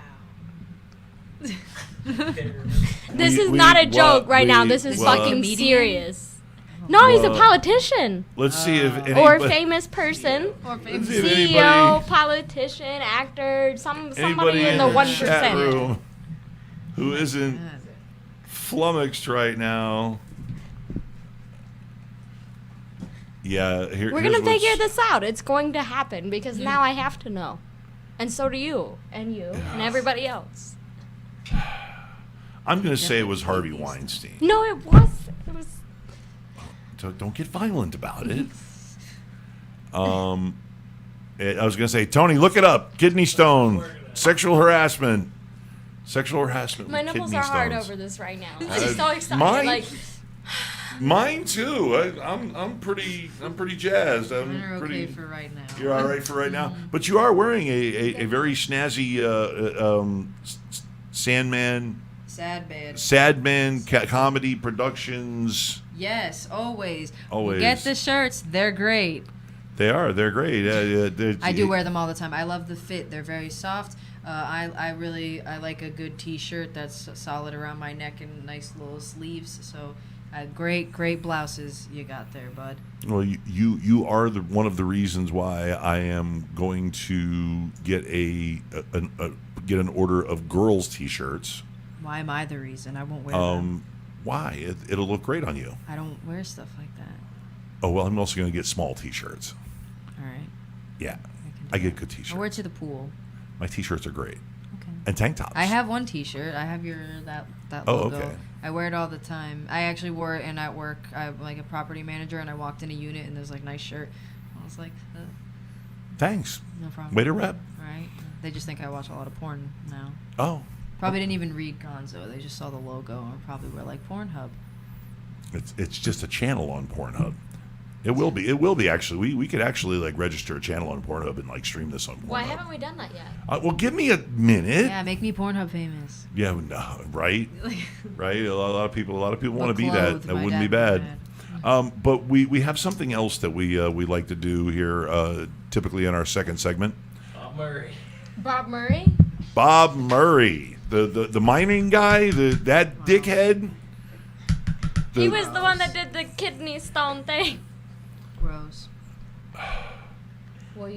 This is not a joke right now. This is fucking serious. No, he's a politician. Let's see if anybody, Or famous person. Or famous see if CEO, anybody- politician, actor, somebody anybody in the chat 1%. room who isn't flummoxed right now. Yeah, We're going to figure this out. It's going to happen because now I have to know. And so do you. And you. And everybody else. I'm going to say it was Harvey Weinstein. No, it was. It was. Don't get violent about it. I was going to say, Tony, look it up. Kidney stone, sexual harassment. Sexual harassment. My with nipples kidney are hard stones. over this right now. I'm so excited. Mine too. I'm pretty jazzed. Mine are okay for right now. You're all right for right now. But you are wearing a very snazzy Sandman. Sad Man Comedy Productions. Yes, always. Always. Get the shirts. They're great. They are. They're great. I do wear them all the time. I love the fit. They're very soft. I like a good T-shirt that's solid around my neck and nice little sleeves. So great blouses you got there, bud. Well, you are one of the reasons why I am going to get get an order of girls' T-shirts. Why am I the reason? I won't wear them. Why? It'll look great on you. I don't wear stuff like that. Oh, well, I'm also going to get small T-shirts. All right. Yeah. I get good I T-shirts. wear it to the pool. My T-shirts are great. Okay. And tank tops. I have one T-shirt. I have that Oh, logo. okay. I wear it all the time. I actually wore it, and at work, I'm like a property manager, and I walked in a unit, and there's like nice shirt. I was like, Thanks. no problem. Way to rep. Right? They just think I watch a lot of porn now. Oh. Probably didn't even read Gonzo. They just saw the logo and probably were like Pornhub. It's just a channel on Pornhub. It will be. It will be actually. We could actually like register a channel on Pornhub and like stream this on Pornhub. Why haven't we done that yet? Well, give me a minute. Yeah, make me Pornhub famous. Yeah, no, right, right. A lot of people want to be that. That My wouldn't be dad bad. But we have something else that we like to do here, typically in our second segment. Bob Murray? Bob Murray, the mining guy, that dickhead. He was the one that did the kidney stone thing. Gross.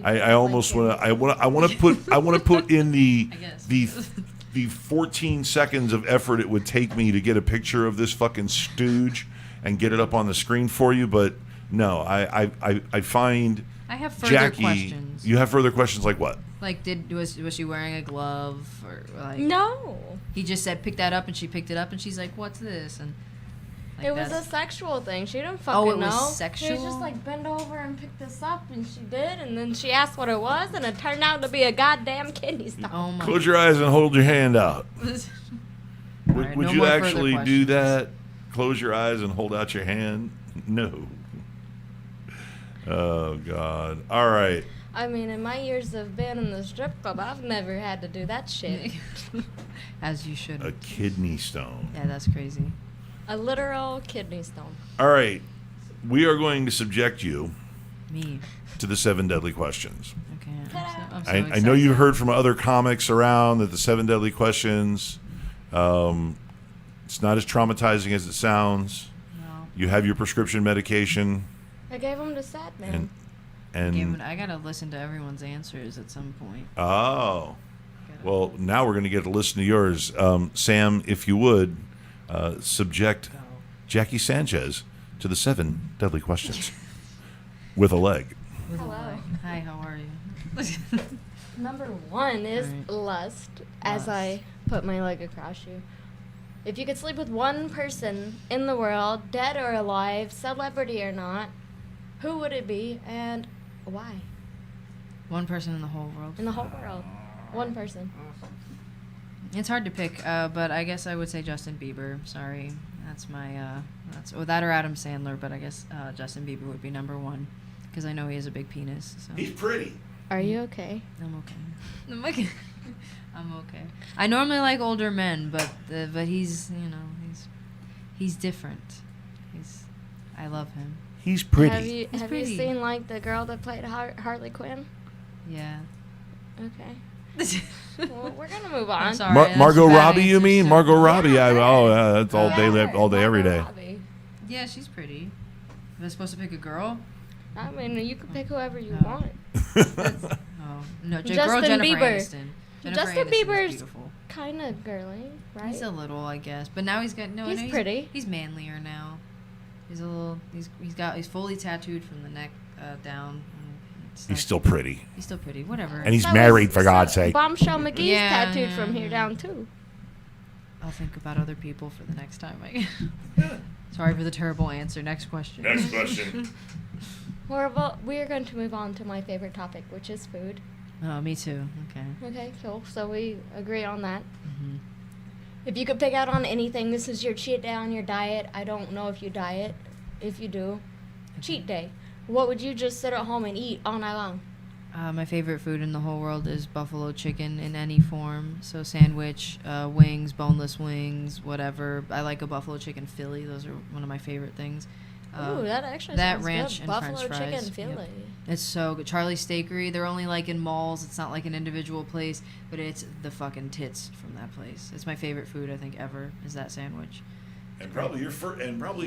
I almost want to. I want to put in the I guess. the 14 seconds of effort it would take me to get a picture of this fucking stooge and get it up on the screen for you, but no, I find I have further Jackie. questions. You have further questions like what? Like, was she wearing a glove or like? No. He just said pick that up, and she picked it up, and she's like, "What's this?" And like, It was a that's- sexual thing. She didn't fucking it was know. She was sexual? just like bend over and pick this up, and she did, and then she asked what it was, and it turned out to be a goddamn kidney stone. Oh my. Close your eyes and hold your hand out. All right, Would no you more further actually do questions. that? Close your eyes and hold out your hand? No. Oh God! All right. I mean, in my years of being in the strip club, I've never had to do that shit. As you should. A kidney stone. Yeah, that's crazy. A literal kidney stone. All right. We are going to subject you Me. to the 7 deadly questions. Okay. I'm so I know excited. you've heard from other comics around that the 7 deadly questions, it's not as traumatizing as it sounds. No. You have your prescription medication, I gave him to Sad Man. and I gotta listen to everyone's answers at some point. oh, Well, now we're going to get a listen to yours. Sam, if you would, subject Jackie Sanchez to the 7 deadly questions with a leg. Hello. Hi, how are you? Number 1 is Alright. lust, as I put my leg across you. If you could sleep with one person in the world, dead or alive, celebrity or not, who would it be and why? One person in the whole world. In the whole world. One person. It's hard to pick, but I guess I would say Justin Bieber. Sorry, that's my that or Adam Sandler. But I guess Justin Bieber would be number 1 because I know he has a big penis. So He's pretty. Are you okay? I'm okay. I'm okay. I'm okay. I normally like older men, but he's he's different. I love him. He's pretty. Have you pretty. seen like the girl that played Harley Quinn? Yeah. Okay. Well, we're gonna move on. I'm sorry. that's Margot a bad Robbie, you answer, mean? so- Margot Robbie. Yeah, That's all day, all day, every day. Robbie. Yeah, she's pretty. Am I supposed to pick a girl? I mean, you can pick whoever you Oh. want. Oh no, girl Justin Jennifer Bieber. Aniston. Jennifer Justin Aniston is Bieber's beautiful. Kind of girly, right? He's a little, I guess, but now he's got no. He's no, pretty. He's manlier now. He's a little. He's fully tattooed from the neck down. He's still pretty. He's still pretty. Whatever. And he's So married, is- for God's sake. Bombshell McGee's Yeah, tattooed from here yeah. down too. I'll think about other people for the next time. Sorry for the terrible answer. Next question. Next question. We're going to move on to my favorite topic, which is food. Oh, me too. Okay. Okay, cool. So we agree on that. Mhm. If you could pick out on anything, this is your cheat day on your diet. I don't know if you diet. If you do, cheat day. What would you just sit at home and eat all night long? My favorite food in the whole world is buffalo chicken in any form. So sandwich, wings, boneless wings, whatever. I like a buffalo chicken Philly. Those are one of my favorite things. Ooh, that actually that sounds ranch good. and Buffalo French fries. chicken Philly. Yep. It's so good. Charlie's Steakery. They're only like in malls. It's not like an individual place, but it's the fucking tits from that place. It's my favorite food I think ever. Is that sandwich? And probably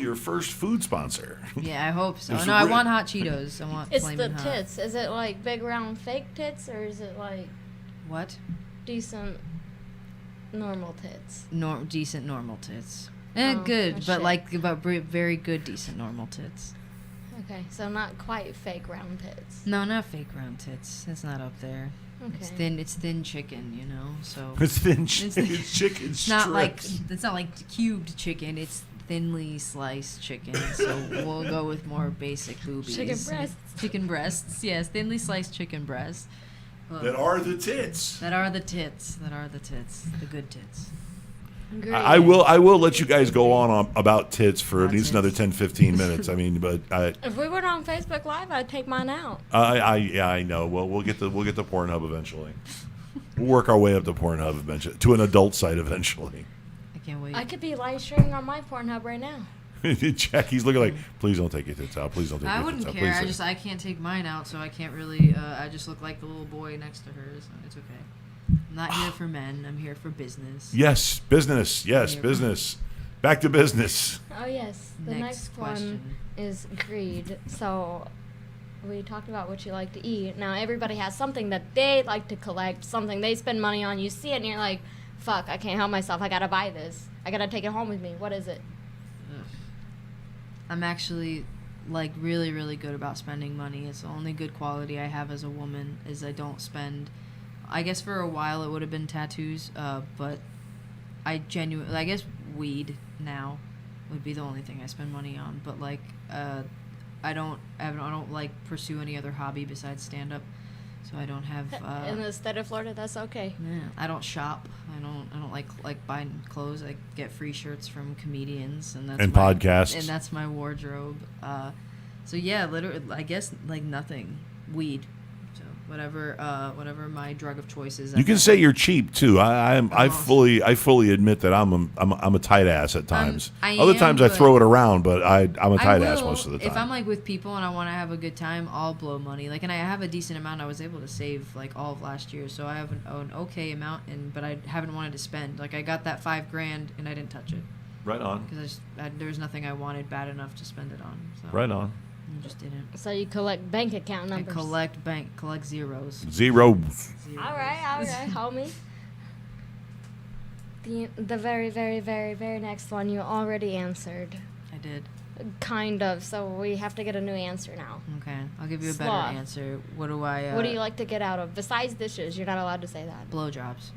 your first food sponsor. Yeah, I hope so. It's No, I re- want hot Cheetos. I want It's the flaming hot. tits. Is it like big round fake tits or is it like What? decent normal tits? Decent normal tits. Oh, Good, oh, but shit. like very good decent normal tits. Okay, so not quite fake round tits. No, not fake round tits. It's not up there. It's Okay. thin chicken, you know. So It's thin It's- chicken it's not like strips. it's not like cubed chicken. It's thinly sliced chicken. So we'll go with more basic boobies. Chicken breasts. Chicken breasts. Yes, thinly sliced chicken breasts. that are the tits. That are the tits. That are the tits. The good tits. Great. I will let you guys go on about tits for at About least another tits. 10, 15 minutes. I mean, but If we were on Facebook Live, I'd take mine out. I know. Well, we'll get the Pornhub eventually. We'll work our way up to Pornhub eventually, to an adult site eventually. I can't wait. I could be live streaming on my Pornhub right now. Jackie's looking like, please don't take your tits out. Please don't take I your wouldn't tits out. care. Please. I can't take mine out, so I can't really. I just look like the little boy next to her, so it's okay. I'm not here for men. I'm here for business. Yes, business. Yes, Yeah. business. Back to business. Oh yes, the next one question. is greed. So we talked about what you like to eat. Now everybody has something that they like to collect, something they spend money on. You see it and you're like, fuck, I can't help myself. I gotta buy this. I gotta take it home with me. What is it? I'm actually like really, really good about spending money. It's the only good quality I have as a woman is I don't spend. I guess for a while it would have been tattoos, but I guess weed now would be the only thing I spend money on. But like, I don't like pursue any other hobby besides stand up, so I don't have. In the state of Florida, that's okay. Yeah, I don't shop. I don't like buying clothes. I get free shirts from comedians and that's And my, podcasts. And that's my wardrobe. So yeah, literally, I guess like nothing. Weed. So whatever my drug of choice is. You can say you're cheap too. I awesome. fully admit that I'm a tight ass at times. I Other am, times I but- throw it around, but I'm a I tight ass will, most of the time. If I'm like with people and I want to have a good time, I'll blow money. Like, and I have a decent amount. I was able to save like all of last year, so I have an okay amount. But I haven't wanted to spend. Like, I got that $5,000 and I didn't touch it Right on. because there was nothing I wanted bad enough to spend it on. So Right on. I just didn't. So you collect bank account I numbers. collect zeros. Zero. All right, homie. The very, very, very, very next one you already answered. I did. Kind of, so we have to get a new answer now. Okay, I'll give you a Sloth. better answer. What do I? What do you like to get out of? Besides dishes, you're not allowed to say that. Blowjobs.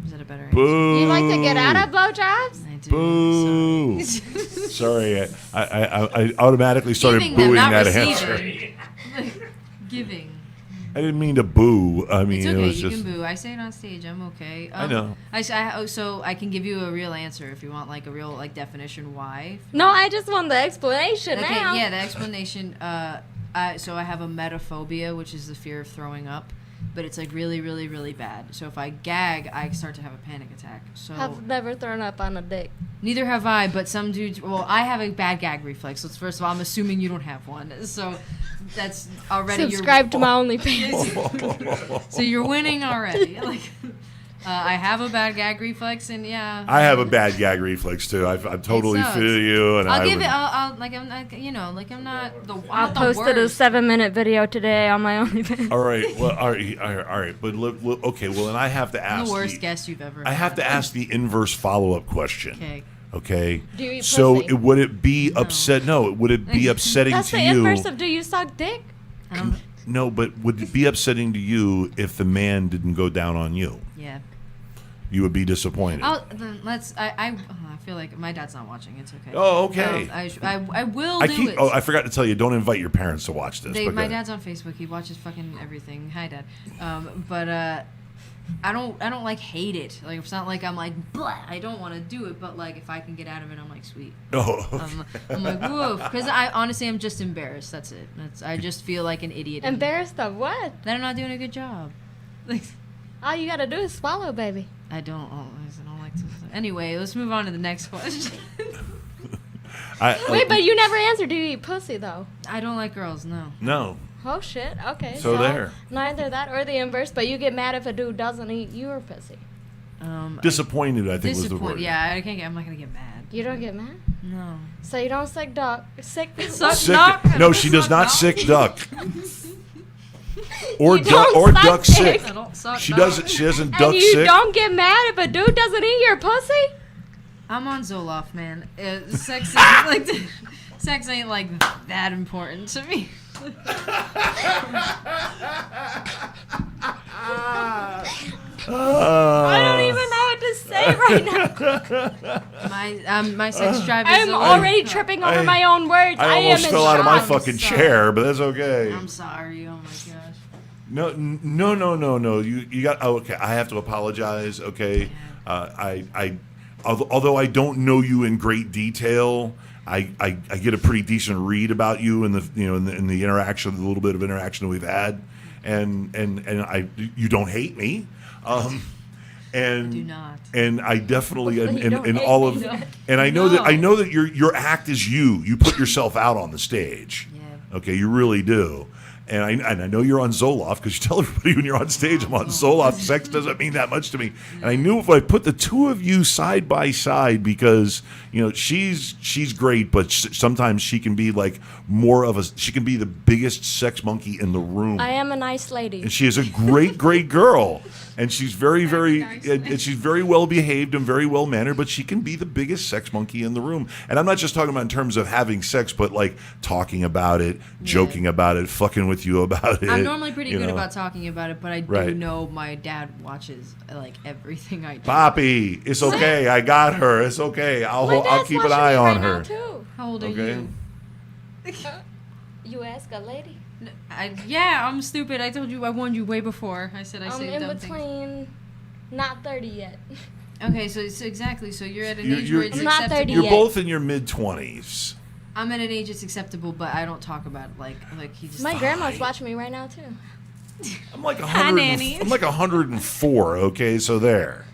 Is that a better Boo. You like to get out of blowjobs? answer? I do. Boo. Sorry. Sorry, I automatically started Giving them, booing not that receiving. answer. Giving. I didn't mean to boo. I mean, It's it okay. was You just. can boo. I say it on stage. I'm okay. I know. So I can give you a real answer if you want, like a real like definition why. No, I just want the explanation Okay. now. Yeah. The explanation. So I have a metaphobia, which is the fear of throwing up, but it's like really, really, really bad. So if I gag, I start to have a panic attack. So I've never thrown up on a dick. neither have I, but some dudes. Well, I have a bad gag reflex. So first of all, I'm assuming you don't have one. So that's already Subscribe to my OnlyFans. So you're winning already. Like, I have a bad gag reflex, and yeah. I have a bad gag reflex too. I totally sucks. feel you, and I'll I give would, it. I'll like I'm not. You know, like I'm not the. I I'm not posted the a worst. 7-minute video today on my OnlyFans. All right. Well, all right. But okay. Well, then I have to I'm ask. the worst guest you've ever. I have to ask the inverse follow-up question. Okay. Okay. Do you eat So pussy? would it be upset? No. Would it be upsetting That's to the you? inverse of do you suck dick? I don't. No, but would it be upsetting to you if the man didn't go down on you? Yeah. You would be disappointed. Then let's. I feel like my dad's not watching. It's okay. Oh, okay. I will do it. Oh, I forgot to tell you. Don't invite your parents to watch this. My Okay. dad's on Facebook. He watches fucking everything. Hi, Dad. But I don't like hate it. Like it's not like I'm like blah. I don't want to do it. But like if I can get out of it, I'm like sweet. Oh, I'm like whoa. Because I honestly I'm just embarrassed. That's it. I just feel like an idiot. Embarrassed of what? That I'm not doing a good job. Like All you gotta do is swallow, baby. I don't like to. Anyway, let's move on to the next question. Wait, but you never answered. Do you eat pussy though? I don't like girls. No. no. Oh shit. Okay. So there. Neither that or the inverse. But you get mad if a dude doesn't eat your pussy. Disappointed, I think was the word. Yeah, I'm not gonna get mad. You don't get mad. No. So you don't suck duck. Sick. Suck Sick, duck? no, she does not sick duck. Or You duck don't or suck duck dick. sick. I don't suck She duck. doesn't duck And you sick. don't get mad if a dude doesn't eat your pussy? I'm on Zoloft, man. Sex isn't like sex ain't like that important to me. I don't even know what to say right now. My sex drive is. I'm already tripping over my own words. I am almost in fell out of my shock. fucking sorry. chair, but that's okay. I'm sorry. Oh my gosh. No. You got. Oh, okay. I have to apologize. Okay. Although I don't know you in great detail, I get a pretty decent read about you in the interaction, the little bit of interaction that we've had, and you don't hate me. And do not. And I definitely You and don't hate all me. of and I know that your act is you. You put yourself out on the stage. Yeah. Okay, you really do. And I know you're on Zoloft because you tell everybody when you're on stage, I'm on Zoloft. Sex doesn't mean that much to me. And I knew if I put the two of you side by side, because she's great, but sometimes she can be like she can be the biggest sex monkey in the room. I am a nice lady. And she is a great girl. And she's very and she's very well behaved and very well mannered, but she can be the biggest sex monkey in the room. And I'm not just talking about in terms of having sex, but like talking about it, joking about it, fucking with you about it. I'm normally pretty good about talking about it, but I do Right. know my dad watches like everything I do. Poppy, it's okay. I got her. It's okay. My I'll dad's keep an watching eye me on right her. now, too. How old are Okay. you? You ask a lady. Yeah, I'm stupid. I told you. I warned you way before. I said I I'm say in dumb things. between, not 30 yet. Okay, so exactly. So you're at an You're- age where it's I'm not acceptable. 30 You're yet. both in your mid-20s. I'm at an age it's acceptable, but I don't talk about it like he just. My grandma's watching me right now, too. I'm like Hi, nanny. I'm like 104. Okay, so there.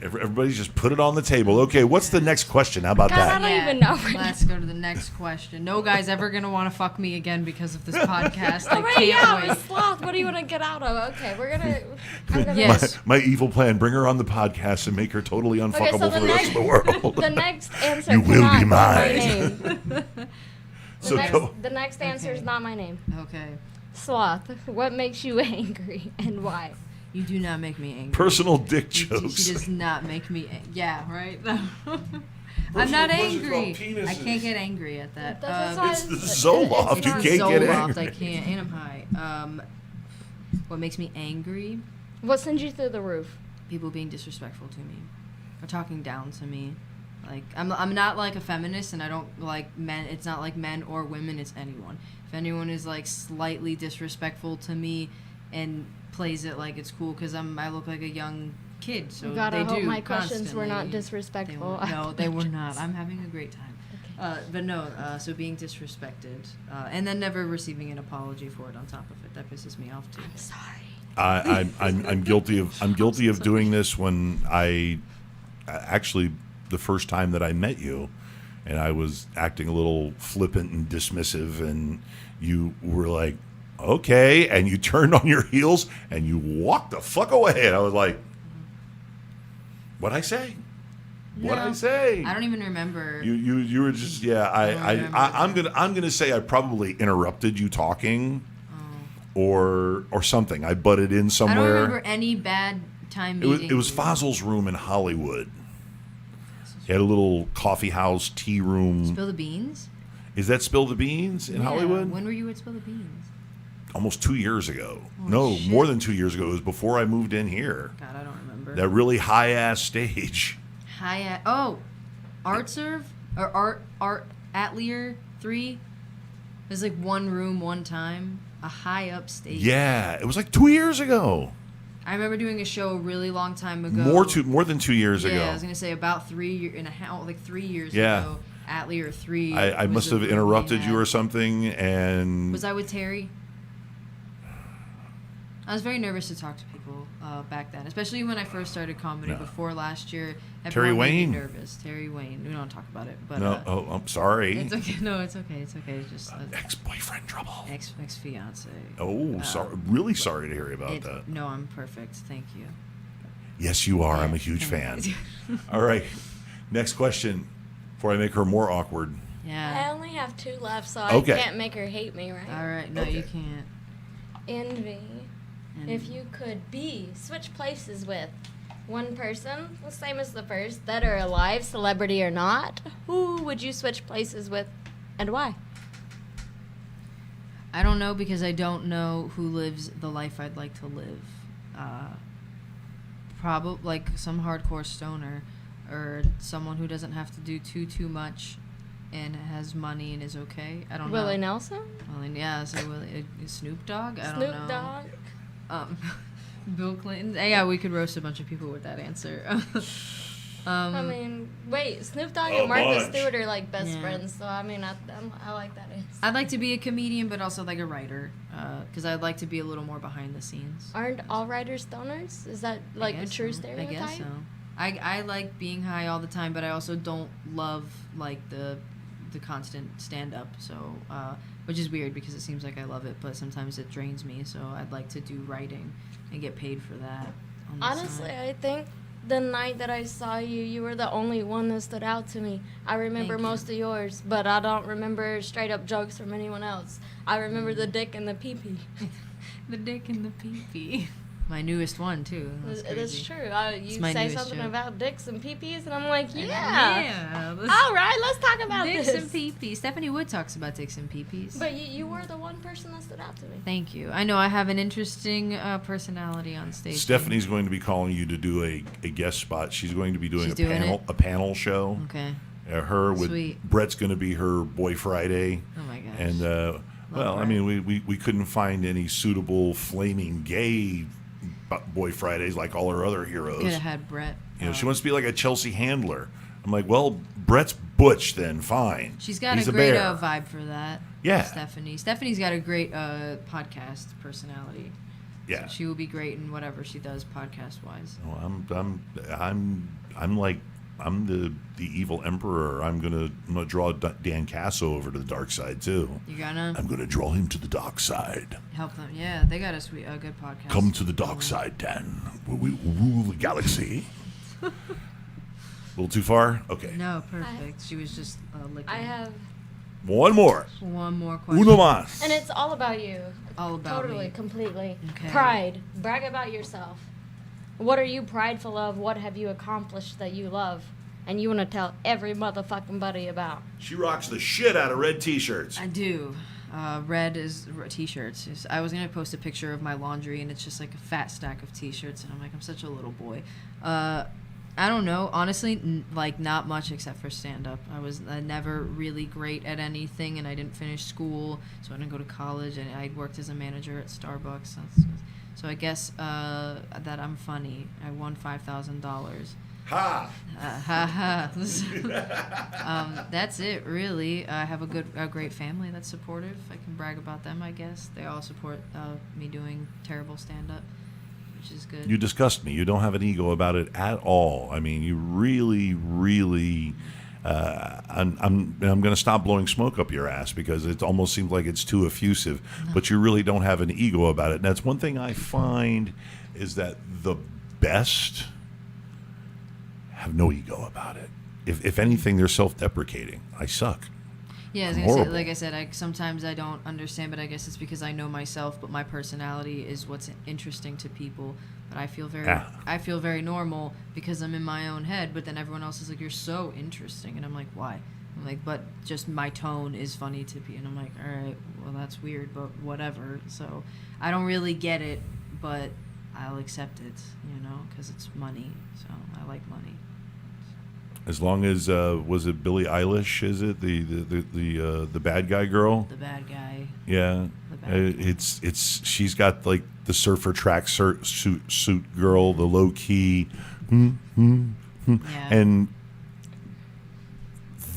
Everybody's just put it on the table. Okay, what's the next question? How about God, I that? don't even know. Let's go to the next question. No guy's ever gonna want to fuck me again because of this podcast. I Oh, right, can't yeah, wait. with sloth. What do you want to get out of? Okay, I'm gonna. Yes. My evil plan: bring her on the podcast and make her totally unfuckable so for the rest of the world. The next answer You will cannot be my mine. name. So go. The next answer is not my name. Okay. Sloth. What makes you angry and why? You do not make me angry. Personal dick She jokes. does not make me. Yeah, right. I'm not angry. I can't get angry at that. It's the Zoloft. It's You the can't get Zoloft. angry. I can't, and I'm high. What makes me angry? What sends you through the roof? People being disrespectful to me, or talking down to me. Like I'm not like a feminist, and I don't like men. It's not like men or women. It's anyone. If anyone is like slightly disrespectful to me, and plays it like it's cool because I look like a young kid, so You gotta they hope do my questions were not constantly. disrespectful. No, they were not. I'm having a great time. But no, so being disrespected, and then never receiving an apology for it on top of it, that pisses me off too. I'm sorry. I'm guilty of doing this when I actually the first time that I met you, and I was acting a little flippant and dismissive, and you were like, okay, and you turned on your heels and you walked the fuck away, and I was like, what'd I say? What'd I say? I don't even remember. You were just I'm gonna say I probably interrupted you talking, or something. I butted in somewhere. I don't remember any bad time meeting. It was Fazl's room in Hollywood. He had a little coffee house, tea room. Spill the Beans? Is that Spill the Beans in Hollywood? When were you at Spill the Beans? Almost 2 years ago. Holy No, shit. more than 2 years ago. It was before I moved in here. God, I don't remember. That really high ass stage. Art Serve? Or Art Atelier 3? There's like one room, one time. A high up stage. Yeah, it was like 2 years ago. I remember doing a show a really long time ago. More than 2 years ago. Yeah, I was gonna say about 3 years Yeah. ago. Atelier 3. I was must a have room we interrupted you had. or something, and Was I with Terry? I was very nervous to talk to people back then, especially when I first started comedy No. before last year. Terry Everyone made me Wayne? nervous. Terry Wayne. We don't talk about it, but no. Oh, I'm sorry. it's okay. No, it's okay. It's okay. It's just Ex-boyfriend trouble. ex fiance. Oh, sorry. Really sorry to hear about that. No, I'm perfect. Thank you. Yes, you are. I'm a huge fan. All right. Next question. Before I make her more awkward. I Yeah. only have 2 left, so Okay. I can't make her hate me, right? All right. No, Okay. you can't. Envy. And If you could switch places with one person, the same as the first, dead or alive, celebrity or not, who would you switch places with and why? I don't know because I don't know who lives the life I'd like to live. Probably like some hardcore stoner, or someone who doesn't have to do too much, and has money and is okay. I don't know. Willie Nelson? Yeah. So Snoop Dogg. I don't Snoop know. Dogg? Bill Clinton. Yeah, we could roast a bunch of people with that answer. I mean, wait, Snoop Dogg A and Martha bunch. Stewart are like best Yeah. friends, so I mean, I like that answer. I'd like to be a comedian, but also like a writer, because I'd like to be a little more behind the scenes. Aren't all writers stoners? Is that like I a guess true so. stereotype? I guess so. I like being high all the time, but I also don't love like the constant stand up. So which is weird because it seems like I love it, but sometimes it drains me. So I'd like to do writing and get paid for that. On the Honestly, side. I think the night that I saw you, you were the only one that stood out to me. I remember Thank you. most of yours, but I don't remember straight up jokes from anyone else. I remember the dick and the pee-pee. The dick and the pee-pee. My newest one too. That's That's crazy. true. It's You my say newest something joke. about dicks and pee-pees, and I'm like, And yeah. let's- All right, let's talk about Dicks this. and pee-pees. Stephanie Wood talks about dicks and pee-pees. But you were the one person that stood out to me. Thank you. I know I have an interesting personality on stage. Stephanie's going to be calling you to do a guest spot. She's going to be doing She's doing a panel show. Okay. Her with Sweet. Brett's going to be her Boy Friday. Oh my gosh. And well, I Brett. mean, we couldn't find any suitable flaming gay Boy Fridays like all our other heroes. Could have had Brett. You know, she wants to be like a Chelsea Handler. I'm like, well, Brett's butch then, fine. She's got He's a great bear. vibe for that. Yeah. Stephanie's got a great podcast personality. Yeah. So she will be great in whatever she does podcast wise. Well, I'm the evil emperor. I'm gonna draw Dan Casso over to the dark side too. You're gonna I'm gonna draw him to the dark side. help them. Yeah, they got a good podcast. Come to the dark side, Dan. Where we rule the galaxy. A little too far? Okay. No, perfect. She was just licking. I have One more. One more question. Uno más. And it's all about you. All about Totally, me. completely. Okay. Pride. Brag about yourself. What are you prideful of? What have you accomplished that you love? And you want to tell every motherfucking buddy about. She rocks the shit out of red t-shirts. I do. Red is t-shirts. I was going to post a picture of my laundry, and it's just like a fat stack of t-shirts, and I'm like, I'm such a little boy. I don't know. Honestly, like, not much except for stand-up. I was never really great at anything, and I didn't finish school, so I didn't go to college, and I worked as a manager at Starbucks. So I guess that I'm funny. I won $5,000. Ha! Ha ha. That's it, really. I have a great family that's supportive. I can brag about them, I guess. They all support me doing terrible stand-up, which is good. You disgust me. You don't have an ego about it at all. I mean, you really, really. I'm going to stop blowing smoke up your ass because it almost seems like it's too effusive. But you really don't have an ego about it. And that's one thing I find is that the best have no ego about it. If anything, they're self-deprecating. I suck. Yeah, like I said, sometimes I don't understand, but I guess it's because I know myself. But my personality is what's interesting to people. But I feel very normal because I'm in my own head. But then everyone else is like, "You're so interesting," and I'm like, "Why?" I'm like, "But just my tone is funny to people," and I'm like, "All right, well that's weird, but whatever." So I don't really get it, but I'll accept it, because it's money. So I like money. As long as was it Billie Eilish? Is it the bad guy girl? The bad guy. Yeah, it's she's got like the surfer track suit girl, the low key, Yeah. and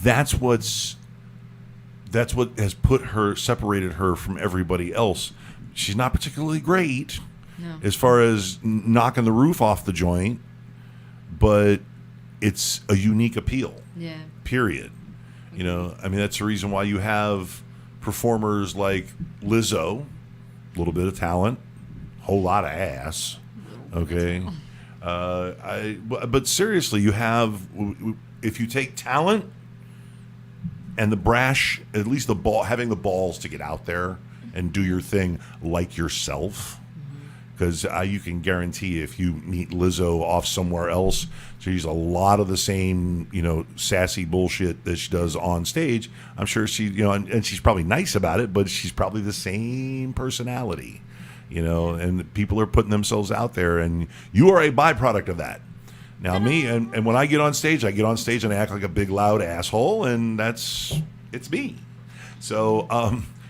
that's what has separated her from everybody else. She's not particularly great as far as knocking the roof off the joint, but it's a unique appeal. Yeah. Period. I mean, that's the reason why you have performers like Lizzo, a little bit of talent, whole lot of ass. Okay. But seriously, you have, if you take talent and the brash, at least having the balls to get out there and do your thing like yourself. Because you can guarantee if you meet Lizzo off somewhere else, she's a lot of the same, sassy bullshit that she does on stage. I'm sure she, and she's probably nice about it, but she's probably the same personality, and people are putting themselves out there, and you are a byproduct of that. Now, me, and when I get on stage and I act like a big, loud asshole, and it's me. So,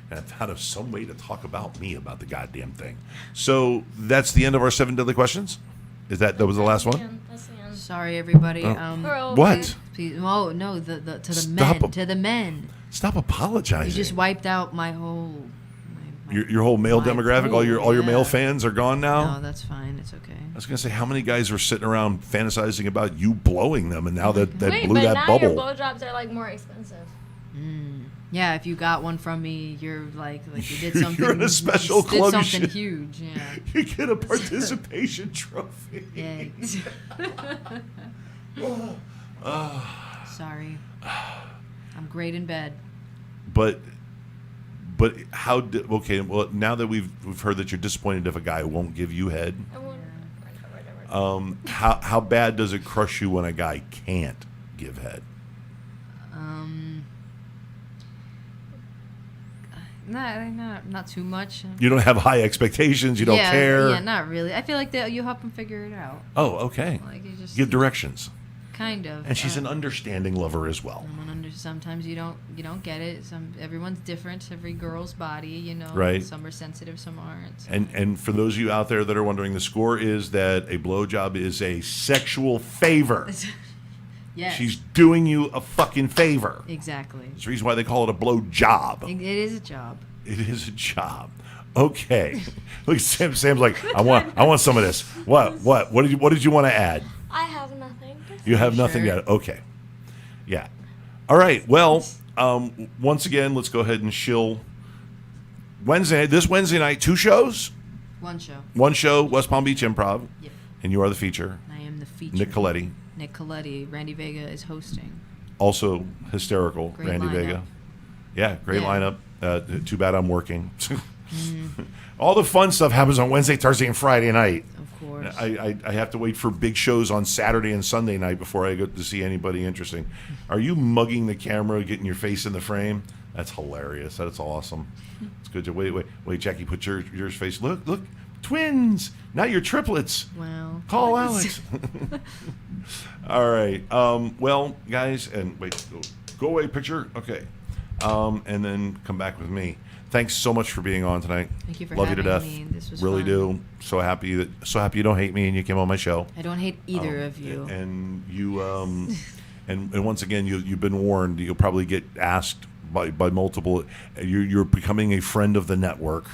and I thought of some way to talk about me about the goddamn thing. So that's the end of our 7 deadly questions? That was the last one? That's the end. Sorry, everybody. What? Please, oh no, to the men. Stop apologizing. You just wiped out my whole. Your whole male demographic, all your male yeah. fans are gone now? No, that's fine. It's okay. I was going to say, how many guys are sitting around fantasizing about you blowing them, and now that Wait, blew but that now bubble? your blowjobs are like more expensive. Yeah, if you got one from me, you're like you did something. You're in a special did club. something huge. Yeah. You get a participation trophy. Yeah. Sorry. I'm great in bed. But how? Okay, well, now that we've heard that you're disappointed if a guy won't give you head, how bad does it crush you when a guy can't give head? Not too much. You don't have high expectations. You don't care. Yeah, not really. I feel like you help them figure it out. Oh, okay. Like you just give directions. Kind of. And she's an understanding lover as well. Sometimes you don't get it. Everyone's different. Every girl's body, Right. Some are sensitive, some aren't. So. And for those of you out there that are wondering, the score is that a blowjob is a sexual favor. Yes. She's doing you a fucking favor. Exactly. That's the reason why they call it a blowjob. It is a job. It is a job. Okay. Look, Sam's like, I want some of this. What did you want to add? I have nothing. You have nothing to add. Okay. Yeah. All right. Well, once again, let's go ahead and shill. This Wednesday night, 2 shows? One show, West Palm Beach Improv. Yep. And you are the feature. I am the feature. Nick Coletti. Randy Vega is hosting. Also hysterical, Great Randy lineup. Vega. Yeah, great Yeah. lineup. Too bad I'm working. All the fun stuff happens on Wednesday, Thursday, and Friday night. Of course. I have to wait for big shows on Saturday and Sunday night before I go to see anybody interesting. Are you mugging the camera, getting your face in the frame? That's hilarious. That's awesome. It's good. Wait, Jackie, put yours face. Look, twins. Now you're triplets. Wow. Call Alex. All right. Well, guys, and wait, go away, picture. Okay. And then come back with me. Thanks so much for being on tonight. Thank you for Love you to death. having me. This was really fun. do. So happy you don't hate me and you came on my show. I don't hate either of you. And you and once again you've been warned. You'll probably get asked by multiple. You're becoming a friend of the network.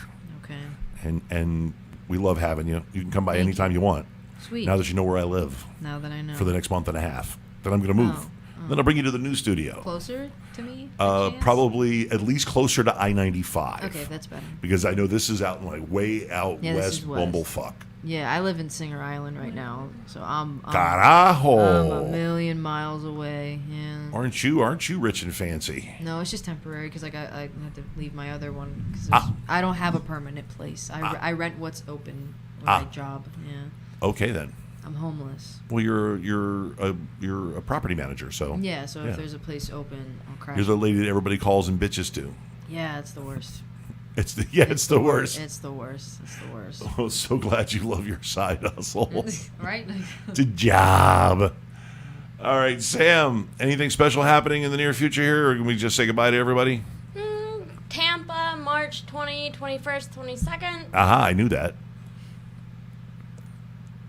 Okay. And we love having you. You can come by anytime you want. Sweet. Now that you know where I live. Now that I know. For the next month and a half. Then I'm going to move. Oh. Then I'll bring you to the new studio. Closer to me? Chance? Probably at least closer to I-95. Okay, that's better. Because I know this is out in like way out Yeah, this west, is west. bumblefuck. Yeah, I live in Singer Island right now, so I'm Carajo! a million miles away. Yeah. Aren't you rich and fancy? No, it's just temporary because I had to leave my other one because I don't have a permanent place. I rent what's open with my job. Yeah. Okay then. I'm homeless. Well, you're a property manager, so Yeah, so if there's a place open, I'll crash. You're the lady that everybody calls and bitches to. Yeah, it's the worst. It's the worst. It's the worst. It's the worst. Oh, so glad you love your side hustle. Right? It's a job. All right, Sam. Anything special happening in the near future here, or can we just say goodbye to everybody? Tampa, March 20, 21st, 22nd. Aha, I knew that.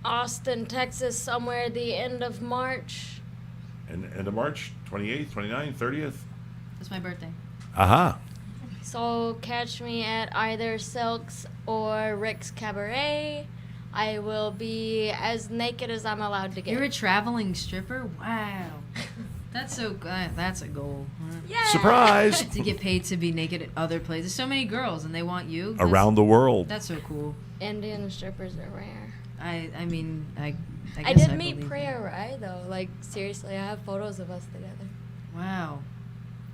Austin, Texas, somewhere the end of March. And end of March, 28th, 29th, 30th. That's my birthday. Aha. So catch me at either Silks or Rick's Cabaret. I will be as naked as I'm allowed to get. You're a traveling stripper? Wow. That's so good. That's a goal. Yeah. Surprise. To get paid to be naked at other places. So many girls, and they want you. Around the world. That's so cool. Indian strippers are rare. I mean, I guess I did meet believe Priya that. Rai though. Like seriously, I have photos of us together. Wow.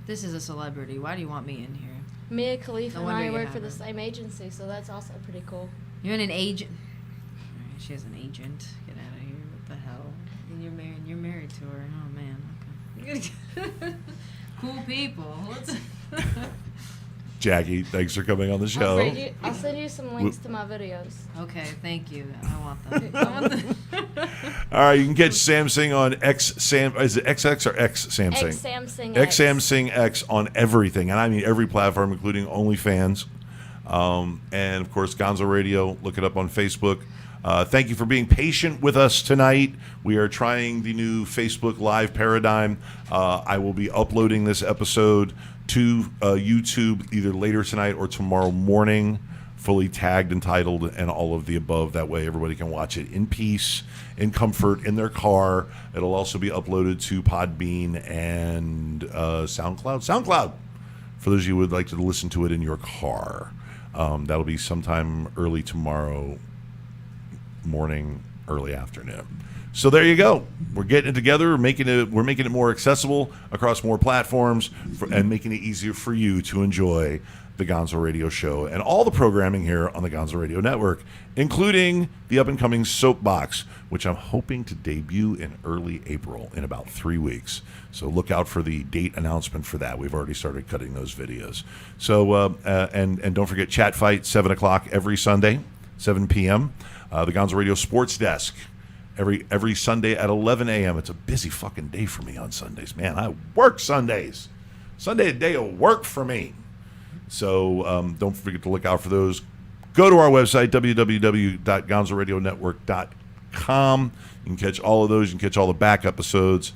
This is a celebrity. Why do you want me in here? Mia Khalifa No and wonder I you work for the haven't. same agency, so that's also pretty cool. You're an agent. She has an agent. Get out of here. What the hell? And you're married. You're married to her. Oh man. Okay. Cool people. What's Jackie, thanks for coming on the show. I'll send you some links to my videos. Okay, thank you. I want that. I want that. All right, you can catch Samsung on is it XX or X Samsung? X Samsung X Samsung X on everything, and I mean every platform, including OnlyFans. And of course, Gonzo Radio. Look it up on Facebook. Thank you for being patient with us tonight. We are trying the new Facebook Live paradigm. I will be uploading this episode to YouTube either later tonight or tomorrow morning, fully tagged and titled and all of the above. That way everybody can watch it in peace, in comfort, in their car. It'll also be uploaded to Podbean and SoundCloud. For those of you who would like to listen to it in your car. That'll be sometime early tomorrow morning, early afternoon. So there you go. We're getting it together. We're making it more accessible across more platforms and making it easier for you to enjoy the Gonzo Radio Show and all the programming here on the Gonzo Radio Network, including the up-and-coming Soapbox, which I'm hoping to debut in early April in about 3 weeks. So look out for the date announcement for that. We've already started cutting those videos. So and don't forget Chat Fight, 7 o'clock every Sunday, 7 p.m. The Gonzo Radio Sports Desk every Sunday at 11 a.m. It's a busy fucking day for me on Sundays. Man, I work Sundays. Sunday a day of work for me. So don't forget to look out for those. Go to our website, www.gonzoradionetwork.com. You can catch all of those. You can catch all the back episodes.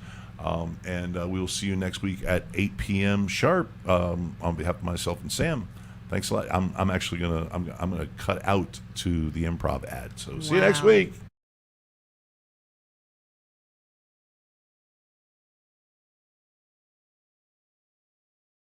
And we will see you next week at 8 p.m. sharp on behalf of myself and Sam. Thanks a lot. I'm actually gonna cut out to the improv ad. So see you next week.